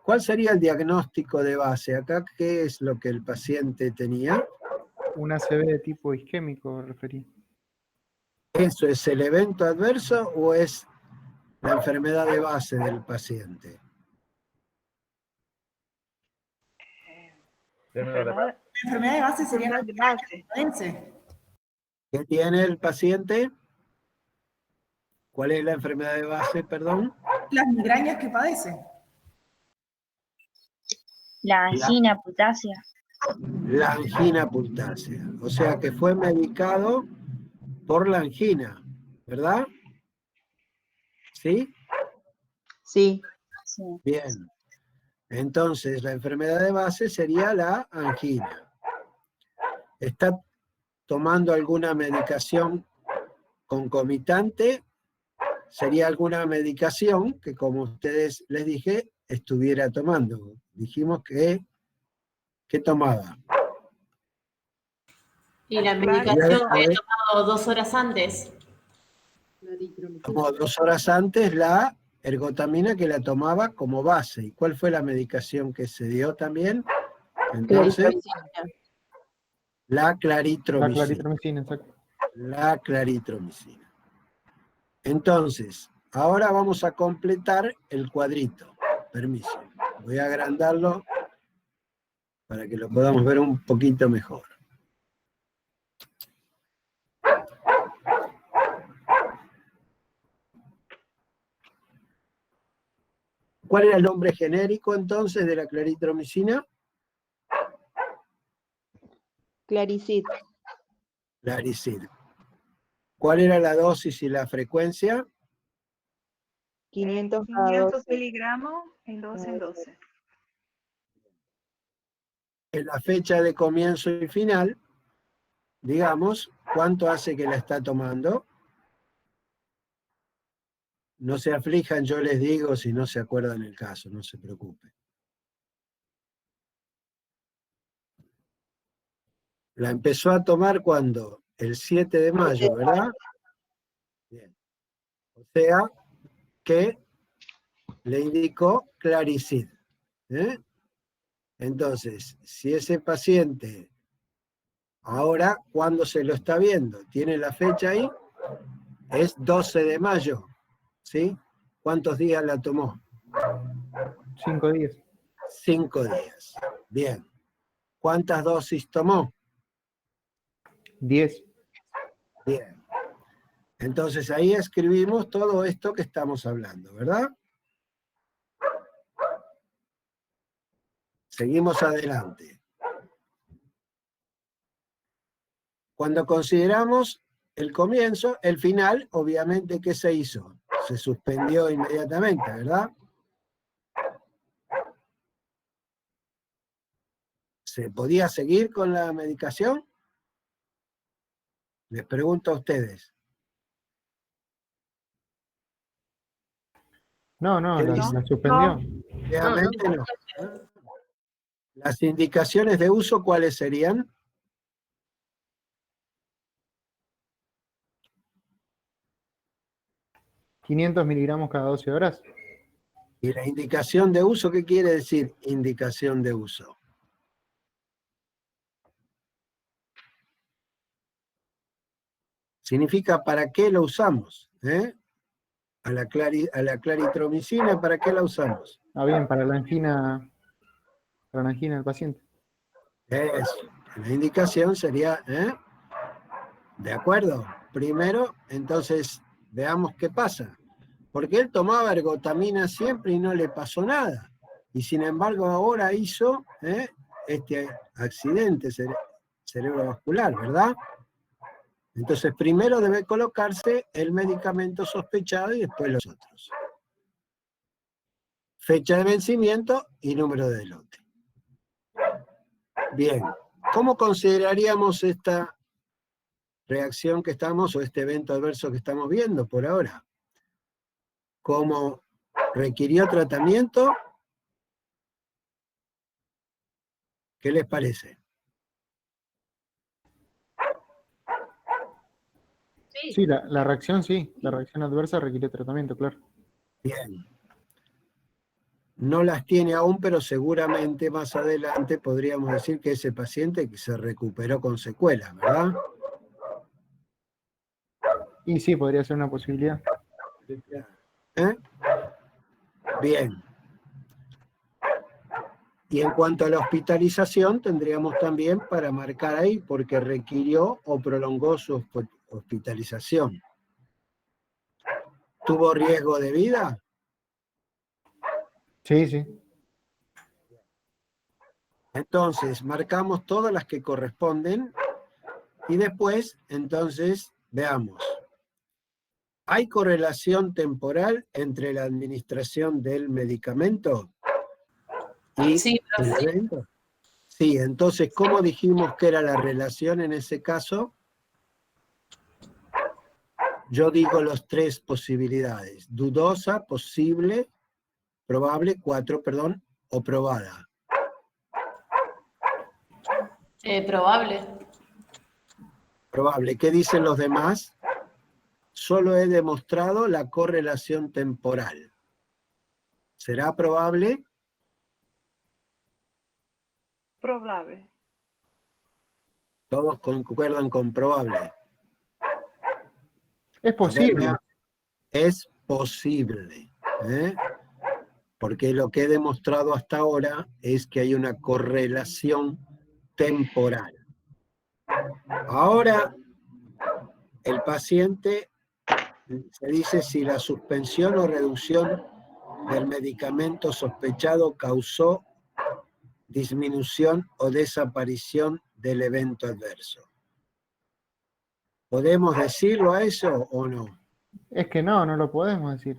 S1: ¿Cuál sería el diagnóstico de base? Acá, ¿qué es lo que el paciente tenía?
S4: Un ACV de tipo isquémico, referí.
S1: ¿Eso es el evento adverso o es la enfermedad de base del paciente?
S2: La enfermedad de base sería la base.
S1: ¿Qué tiene el paciente? ¿Cuál es la enfermedad de base, perdón?
S13: Las migrañas que padece.
S14: La angina putácea.
S1: La angina putácea. O sea que fue medicado por la angina, ¿verdad? ¿Sí?
S14: Sí.
S1: Bien. Entonces, la enfermedad de base sería la angina. ¿Está tomando alguna medicación concomitante? Sería alguna medicación que, como ustedes les dije, estuviera tomando. Dijimos que tomaba.
S12: Y la medicación que he tomado 2 horas antes.
S1: Tomó 2 horas antes la ergotamina que la tomaba como base. ¿Y cuál fue la medicación que se dio también? Entonces, la claritromicina.
S4: La claritromicina, exacto.
S1: La claritromicina. Entonces, ahora vamos a completar el cuadrito. Permiso. Voy a agrandarlo para que lo podamos ver un poquito mejor. ¿Cuál era el nombre genérico entonces de la claritromicina?
S14: Claricid.
S1: Claricid. ¿Cuál era la dosis y la frecuencia?
S14: 500 cada
S2: 500
S14: 12.
S2: miligramos en 12 en 12.
S1: En la fecha de comienzo y final, digamos, ¿cuánto hace que la está tomando? No se aflijan, yo les digo si no se acuerdan el caso, no se preocupen. La empezó a tomar cuando, el 7 de mayo, ¿verdad? Bien. O sea que le indicó Claricid. ¿eh? Entonces, si ese paciente, ahora, ¿cuándo se lo está viendo? ¿Tiene la fecha ahí? Es 12 de mayo, ¿sí? ¿Cuántos días la tomó?
S4: 5 días.
S1: 5 días. Bien. ¿Cuántas dosis tomó?
S4: 10.
S1: Bien. Entonces ahí escribimos todo esto que estamos hablando, ¿verdad? Seguimos adelante. Cuando consideramos el comienzo, el final, obviamente, ¿qué se hizo? Se suspendió inmediatamente, ¿verdad? ¿Se podía seguir con la medicación? Les pregunto a ustedes.
S4: No,
S1: ¿Qué
S4: la
S1: dicen?
S4: suspendió.
S1: Obviamente no. Las indicaciones de uso, ¿cuáles serían?
S4: ¿500 miligramos cada 12 horas?
S1: ¿Y la indicación de uso qué quiere decir indicación de uso? Significa para qué lo usamos. A la claritromicina, ¿para qué la usamos?
S4: Ah, bien, para la angina del paciente.
S1: Eso. La indicación sería, ¿de acuerdo? Primero, entonces, veamos qué pasa. Porque él tomaba ergotamina siempre y no le pasó nada. Y sin embargo ahora hizo este accidente cerebrovascular, ¿verdad? Entonces primero debe colocarse el medicamento sospechado y después los otros. Fecha de vencimiento y número de lote. Bien, ¿cómo consideraríamos esta reacción que estamos, o este evento adverso que estamos viendo por ahora? ¿Cómo requirió tratamiento? ¿Qué les parece?
S4: Sí, la reacción sí. La reacción adversa requiere tratamiento, claro.
S1: Bien. No las tiene aún, pero seguramente más adelante podríamos decir que ese paciente que se recuperó con secuelas, ¿verdad?
S4: Y sí, podría ser una posibilidad.
S1: ¿Eh? Bien. Y en cuanto a la hospitalización, tendríamos también para marcar ahí, porque requirió o prolongó su hospitalización. ¿Tuvo riesgo de vida?
S4: Sí, sí.
S1: Entonces, marcamos todas las que corresponden y después, entonces, veamos. ¿Hay correlación temporal entre la administración del medicamento y el evento? Sí, entonces, ¿cómo dijimos que era la relación en ese caso? Yo digo las 3 posibilidades: dudosa, posible, probable, 4, perdón, o probada.
S12: Probable.
S1: Probable. ¿Qué dicen los demás? Solo he demostrado la correlación temporal. ¿Será probable?
S2: Probable.
S1: Todos concuerdan con probable.
S4: Es posible.
S1: Es posible. Porque lo que he demostrado hasta ahora es que hay una correlación temporal. Ahora, el paciente se dice si la suspensión o reducción del medicamento sospechado causó disminución o desaparición del evento adverso. ¿Podemos decirlo a eso o no?
S4: Es que no lo podemos decir.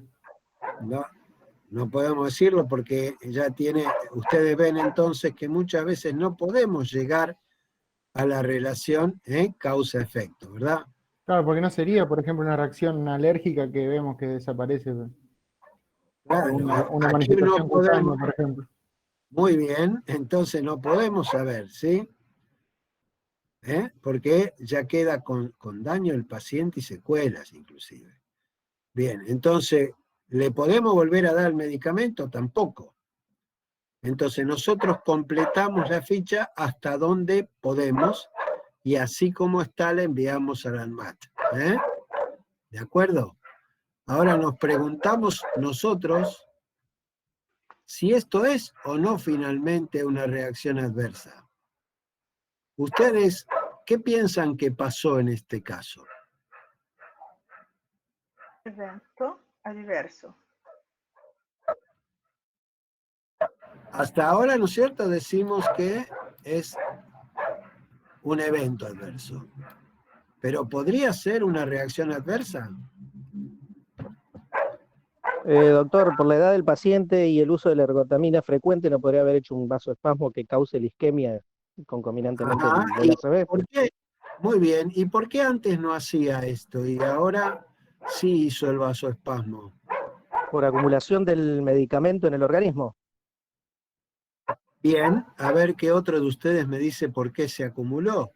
S1: No podemos decirlo porque ya ustedes ven entonces que muchas veces no podemos llegar a la relación causa-efecto, ¿verdad?
S15: Claro, porque no sería, por ejemplo, una reacción alérgica que vemos que desaparece.
S1: Claro,
S15: Una
S1: aquí no
S15: manifestación
S1: podemos.
S15: cutánea, por ejemplo.
S1: Muy bien, entonces no podemos saber, ¿sí? Porque ya queda con daño el paciente y secuelas inclusive. Bien, entonces, ¿le podemos volver a dar el medicamento? Tampoco. Entonces nosotros completamos la ficha hasta donde podemos y así como está la enviamos al ANMAT. ¿De acuerdo? Ahora nos preguntamos nosotros si esto es o no finalmente una reacción adversa. ¿Ustedes qué piensan que pasó en este caso?
S2: Evento adverso.
S1: Hasta ahora, ¿no es cierto?, decimos que es un evento adverso. Pero ¿podría ser una reacción adversa?
S11: Doctor, por la edad del paciente y el uso de la ergotamina frecuente, ¿no podría haber hecho un vasoespasmo que cause la isquemia concomitantemente del ACV?
S1: ¿Por qué? Muy bien. ¿Y por qué antes no hacía esto y ahora sí hizo el vasoespasmo?
S11: Por acumulación del medicamento en el organismo.
S1: Bien, a ver qué otro de ustedes me dice por qué se acumuló.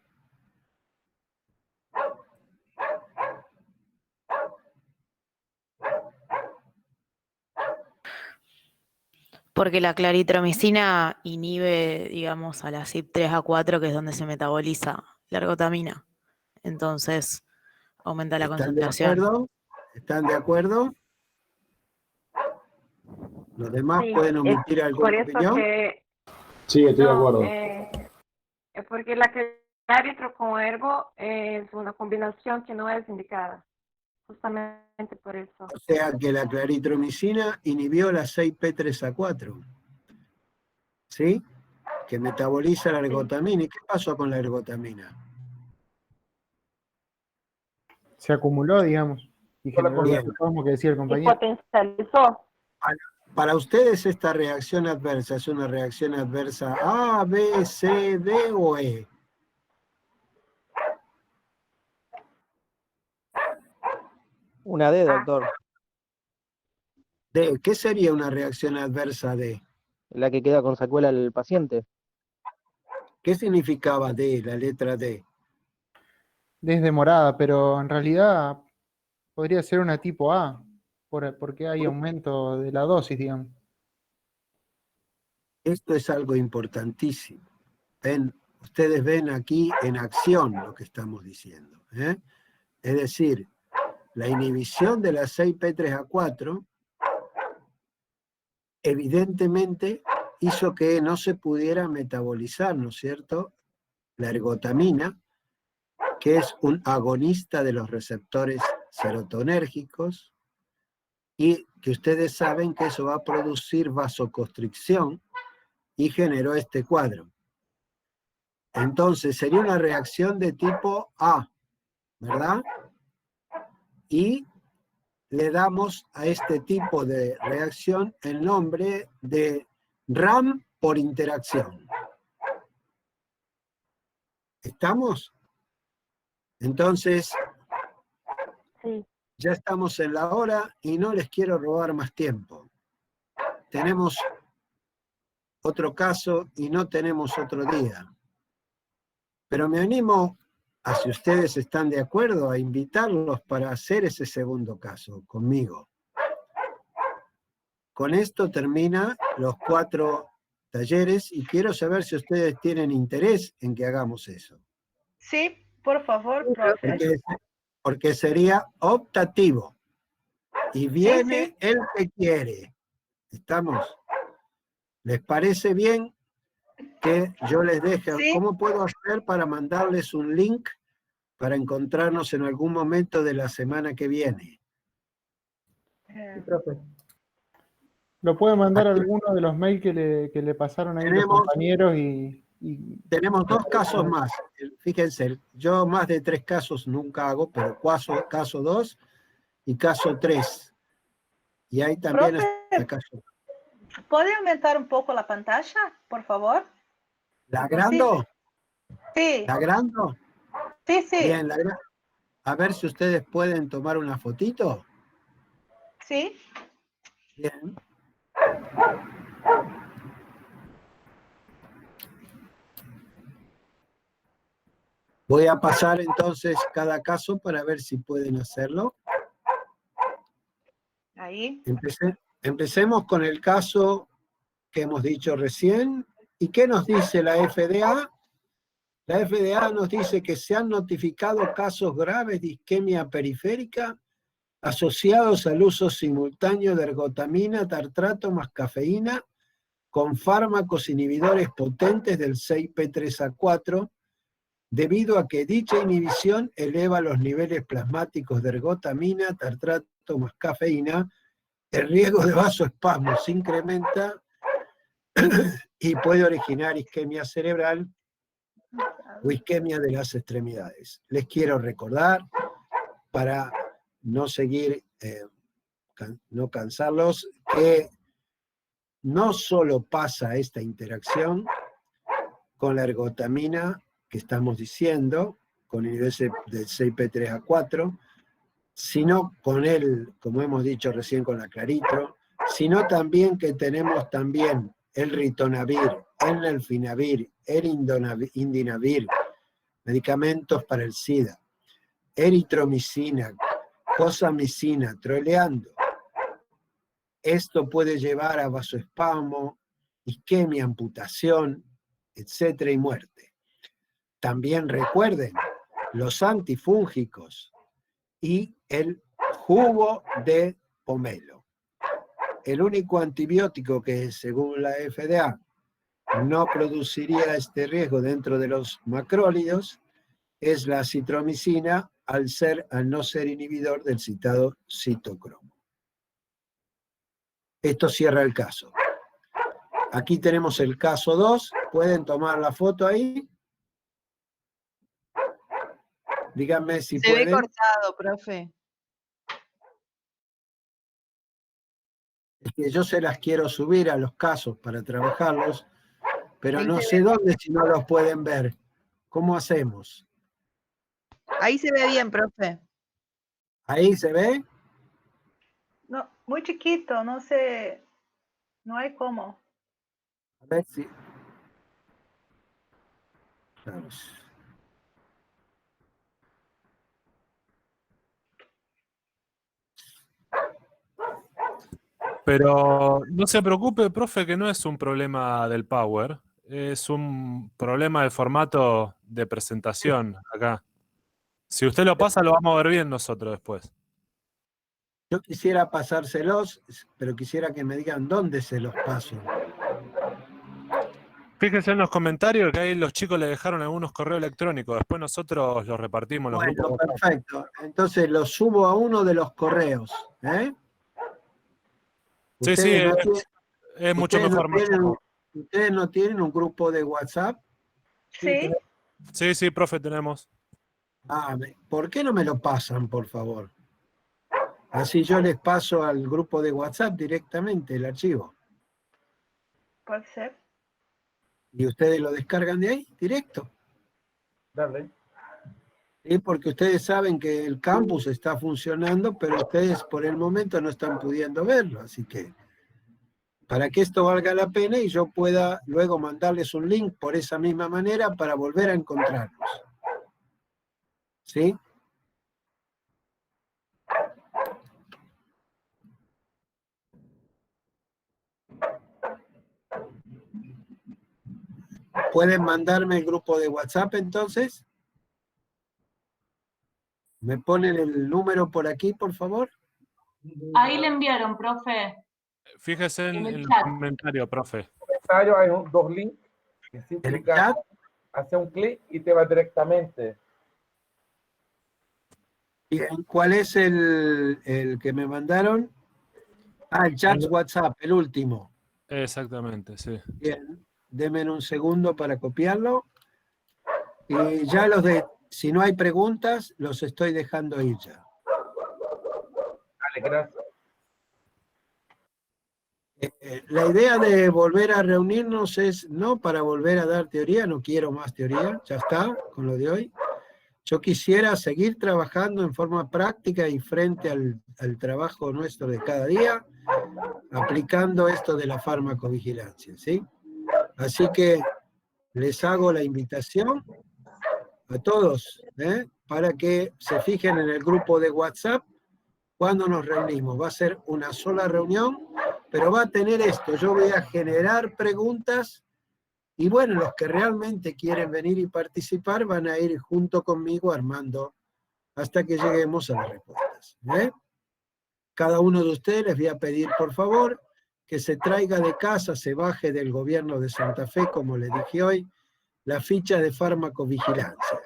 S16: Porque la claritromicina inhibe, digamos, a la CYP3A4, que es donde se metaboliza la ergotamina. Entonces, aumenta la concentración.
S1: ¿Están de acuerdo? ¿Están de acuerdo? ¿Los demás
S9: Sí,
S1: pueden omitir
S9: es
S1: alguna
S9: por eso
S1: opinión?
S9: que
S6: Sí, estoy de acuerdo.
S9: es porque la claritro con ergo es una combinación que no es indicada, justamente por eso.
S1: O sea que la claritromicina inhibió la 6P3A4. ¿Sí? Que metaboliza la ergotamina. ¿Y qué pasó con la ergotamina?
S15: Se acumuló, digamos, y generó el
S1: Bien.
S15: vasoespasmo que decía el
S9: Y
S15: compañero.
S9: potencializó.
S1: Para ustedes esta reacción adversa es una reacción adversa A, B, C, D o E.
S11: Una D, doctor.
S1: D. ¿Qué sería una reacción adversa D?
S11: La que queda con secuela el paciente.
S1: ¿Qué significaba D, la letra D?
S15: Desde morada, pero en realidad podría ser una tipo A, porque hay aumento de la dosis, digamos.
S1: Esto es algo importantísimo. Ustedes ven aquí en acción lo que estamos diciendo. Es decir, la inhibición de la 6P3A4 evidentemente hizo que no se pudiera metabolizar, ¿no es cierto?, la ergotamina, que es un agonista de los receptores serotonérgicos, y que ustedes saben que eso va a producir vasoconstricción y generó este cuadro. Entonces sería una reacción de tipo A, ¿verdad? Y le damos a este tipo de reacción el nombre de RAM por interacción. ¿Estamos? Entonces,
S9: Sí.
S1: ya estamos en la hora y no les quiero robar más tiempo. Tenemos otro caso y no tenemos otro día. Pero me animo, a si ustedes están de acuerdo, a invitarlos para hacer ese segundo caso conmigo. Con esto termina los 4 talleres y quiero saber si ustedes tienen interés en que hagamos eso.
S2: Sí, por favor, profe.
S1: Porque sería optativo. Y viene el que quiere. ¿Estamos? ¿Les parece bien que yo les deje? ¿Cómo puedo hacer para mandarles un link para encontrarnos en algún momento de la semana que viene?
S15: Sí, profe. Lo puede mandar a alguno de los mails que le pasaron ahí los compañeros y...
S1: Tenemos 2 casos más. Fíjense, yo más de 3 casos nunca hago, pero caso 2 y caso 3. Y hay también
S2: Profe,
S1: hasta caso.
S2: ¿puede aumentar un poco la pantalla, por favor?
S1: ¿La agrando?
S2: Sí.
S1: ¿La agrando?
S2: Sí, sí.
S1: Bien, a ver si ustedes pueden tomar una fotito.
S2: Sí.
S1: Bien. Voy a pasar entonces cada caso para ver si pueden hacerlo.
S2: Ahí.
S1: Empecemos con el caso que hemos dicho recién. ¿Y qué nos dice la FDA? La FDA nos dice que se han notificado casos graves de isquemia periférica asociados al uso simultáneo de ergotamina, tartrato más cafeína con fármacos inhibidores potentes del 6P3A4, debido a que dicha inhibición eleva los niveles plasmáticos de ergotamina, tartrato más cafeína, el riesgo de vasoespasmo se incrementa y puede originar isquemia cerebral o isquemia de las extremidades. Les quiero recordar, para no seguir, no cansarlos, que no solo pasa esta interacción con la ergotamina que estamos diciendo, con el IDS del 6P3A4, sino con el, como hemos dicho recién con la claritro, sino también que tenemos también el ritonavir, el nelfinavir, el indinavir, medicamentos para el SIDA, eritromicina, cosamicina, troleando. Esto puede llevar a vasoespasmo, isquemia, amputación, etcétera, y muerte. También recuerden los antifúngicos y el jugo de pomelo. El único antibiótico que, según la FDA, no produciría este riesgo dentro de los macrólidos es la acitromicina, al no ser inhibidor del citado citocromo. Esto cierra el caso. Aquí tenemos el caso 2. ¿Pueden tomar la foto ahí? Díganme si
S14: Se
S1: pueden.
S14: ve cortado, profe.
S1: Es que yo se las quiero subir a los casos para trabajarlos, pero
S14: Ahí
S1: no
S14: se
S1: sé
S14: ve.
S1: dónde si no los pueden ver. ¿Cómo hacemos?
S14: Ahí se ve bien, profe.
S1: ¿Ahí se ve?
S2: No, muy chiquito, no sé, no hay cómo.
S1: A ver si... Claro.
S17: Pero no se preocupe, profe, que no es un problema del Power, es un problema de formato de presentación acá. Si usted lo pasa, lo vamos a ver bien nosotros después.
S1: Yo quisiera pasárselos, pero quisiera que me digan dónde se los paso.
S17: Fíjense en los comentarios que ahí los chicos le dejaron algunos correos electrónicos. Después nosotros los repartimos en los
S1: Bueno,
S17: grupos.
S1: perfecto. Entonces los subo a uno de los correos.
S17: Sí, sí, es mucho mejor.
S1: ¿Ustedes no tienen un grupo de WhatsApp?
S2: Sí.
S17: Sí, profe, tenemos.
S1: ¿Por qué no me lo pasan, por favor? Así yo les paso al grupo de WhatsApp directamente el archivo.
S2: Puede ser.
S1: Y ustedes lo descargan de ahí, directo.
S6: Dale.
S1: Sí, porque ustedes saben que el campus está funcionando, pero ustedes por el momento no están pudiendo verlo. Así que, para que esto valga la pena y yo pueda luego mandarles un link por esa misma manera para volver a encontrarlos. ¿Sí? ¿Pueden mandarme el grupo de WhatsApp entonces? ¿Me ponen el número por aquí, por favor?
S12: Ahí le enviaron, profe.
S17: Fíjese en el
S12: chat.
S17: comentario, profe.
S6: Hay dos links. Que si clicas, hace un clic y te va directamente.
S1: Bien, ¿cuál es el que me mandaron? El chat WhatsApp, el último.
S17: Exactamente, sí.
S1: Bien, denme un segundo para copiarlo. Y ya si no hay preguntas, los estoy dejando ir ya.
S6: Dale, gracias.
S1: La idea de volver a reunirnos es no para volver a dar teoría, no quiero más teoría, ya está con lo de hoy. Yo quisiera seguir trabajando en forma práctica y frente al trabajo nuestro de cada día, aplicando esto de la farmacovigilancia, ¿sí? Así que les hago la invitación a todos, para que se fijen en el grupo de WhatsApp cuando nos reunimos. Va a ser una sola reunión, pero va a tener esto. Yo voy a generar preguntas y bueno, los que realmente quieren venir y participar van a ir junto conmigo armando hasta que lleguemos a las respuestas. Cada uno de ustedes les voy a pedir, por favor, que se traiga de casa, se baje del gobierno de Santa Fe, como les dije hoy, la ficha de farmacovigilancia.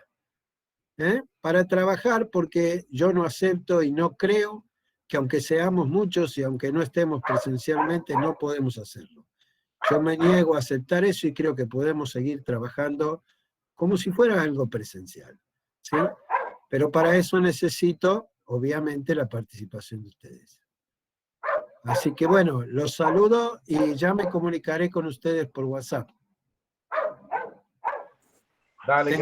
S1: Para trabajar, porque yo no acepto y no creo que aunque seamos muchos y aunque no estemos presencialmente, no podemos hacerlo. Yo me niego a aceptar eso y creo que podemos seguir trabajando como si fuera algo presencial, ¿sí? Pero para eso necesito, obviamente, la participación de ustedes. Así que bueno, los saludo y ya me comunicaré con ustedes por WhatsApp.
S6: Dale,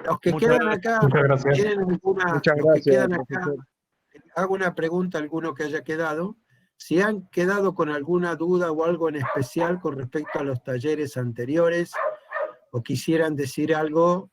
S1: los que quedan acá, ¿tienen alguna, los que quedan acá, hago una pregunta a alguno que haya quedado. Si han quedado con alguna duda o algo en especial con respecto a los talleres anteriores, o quisieran decir algo,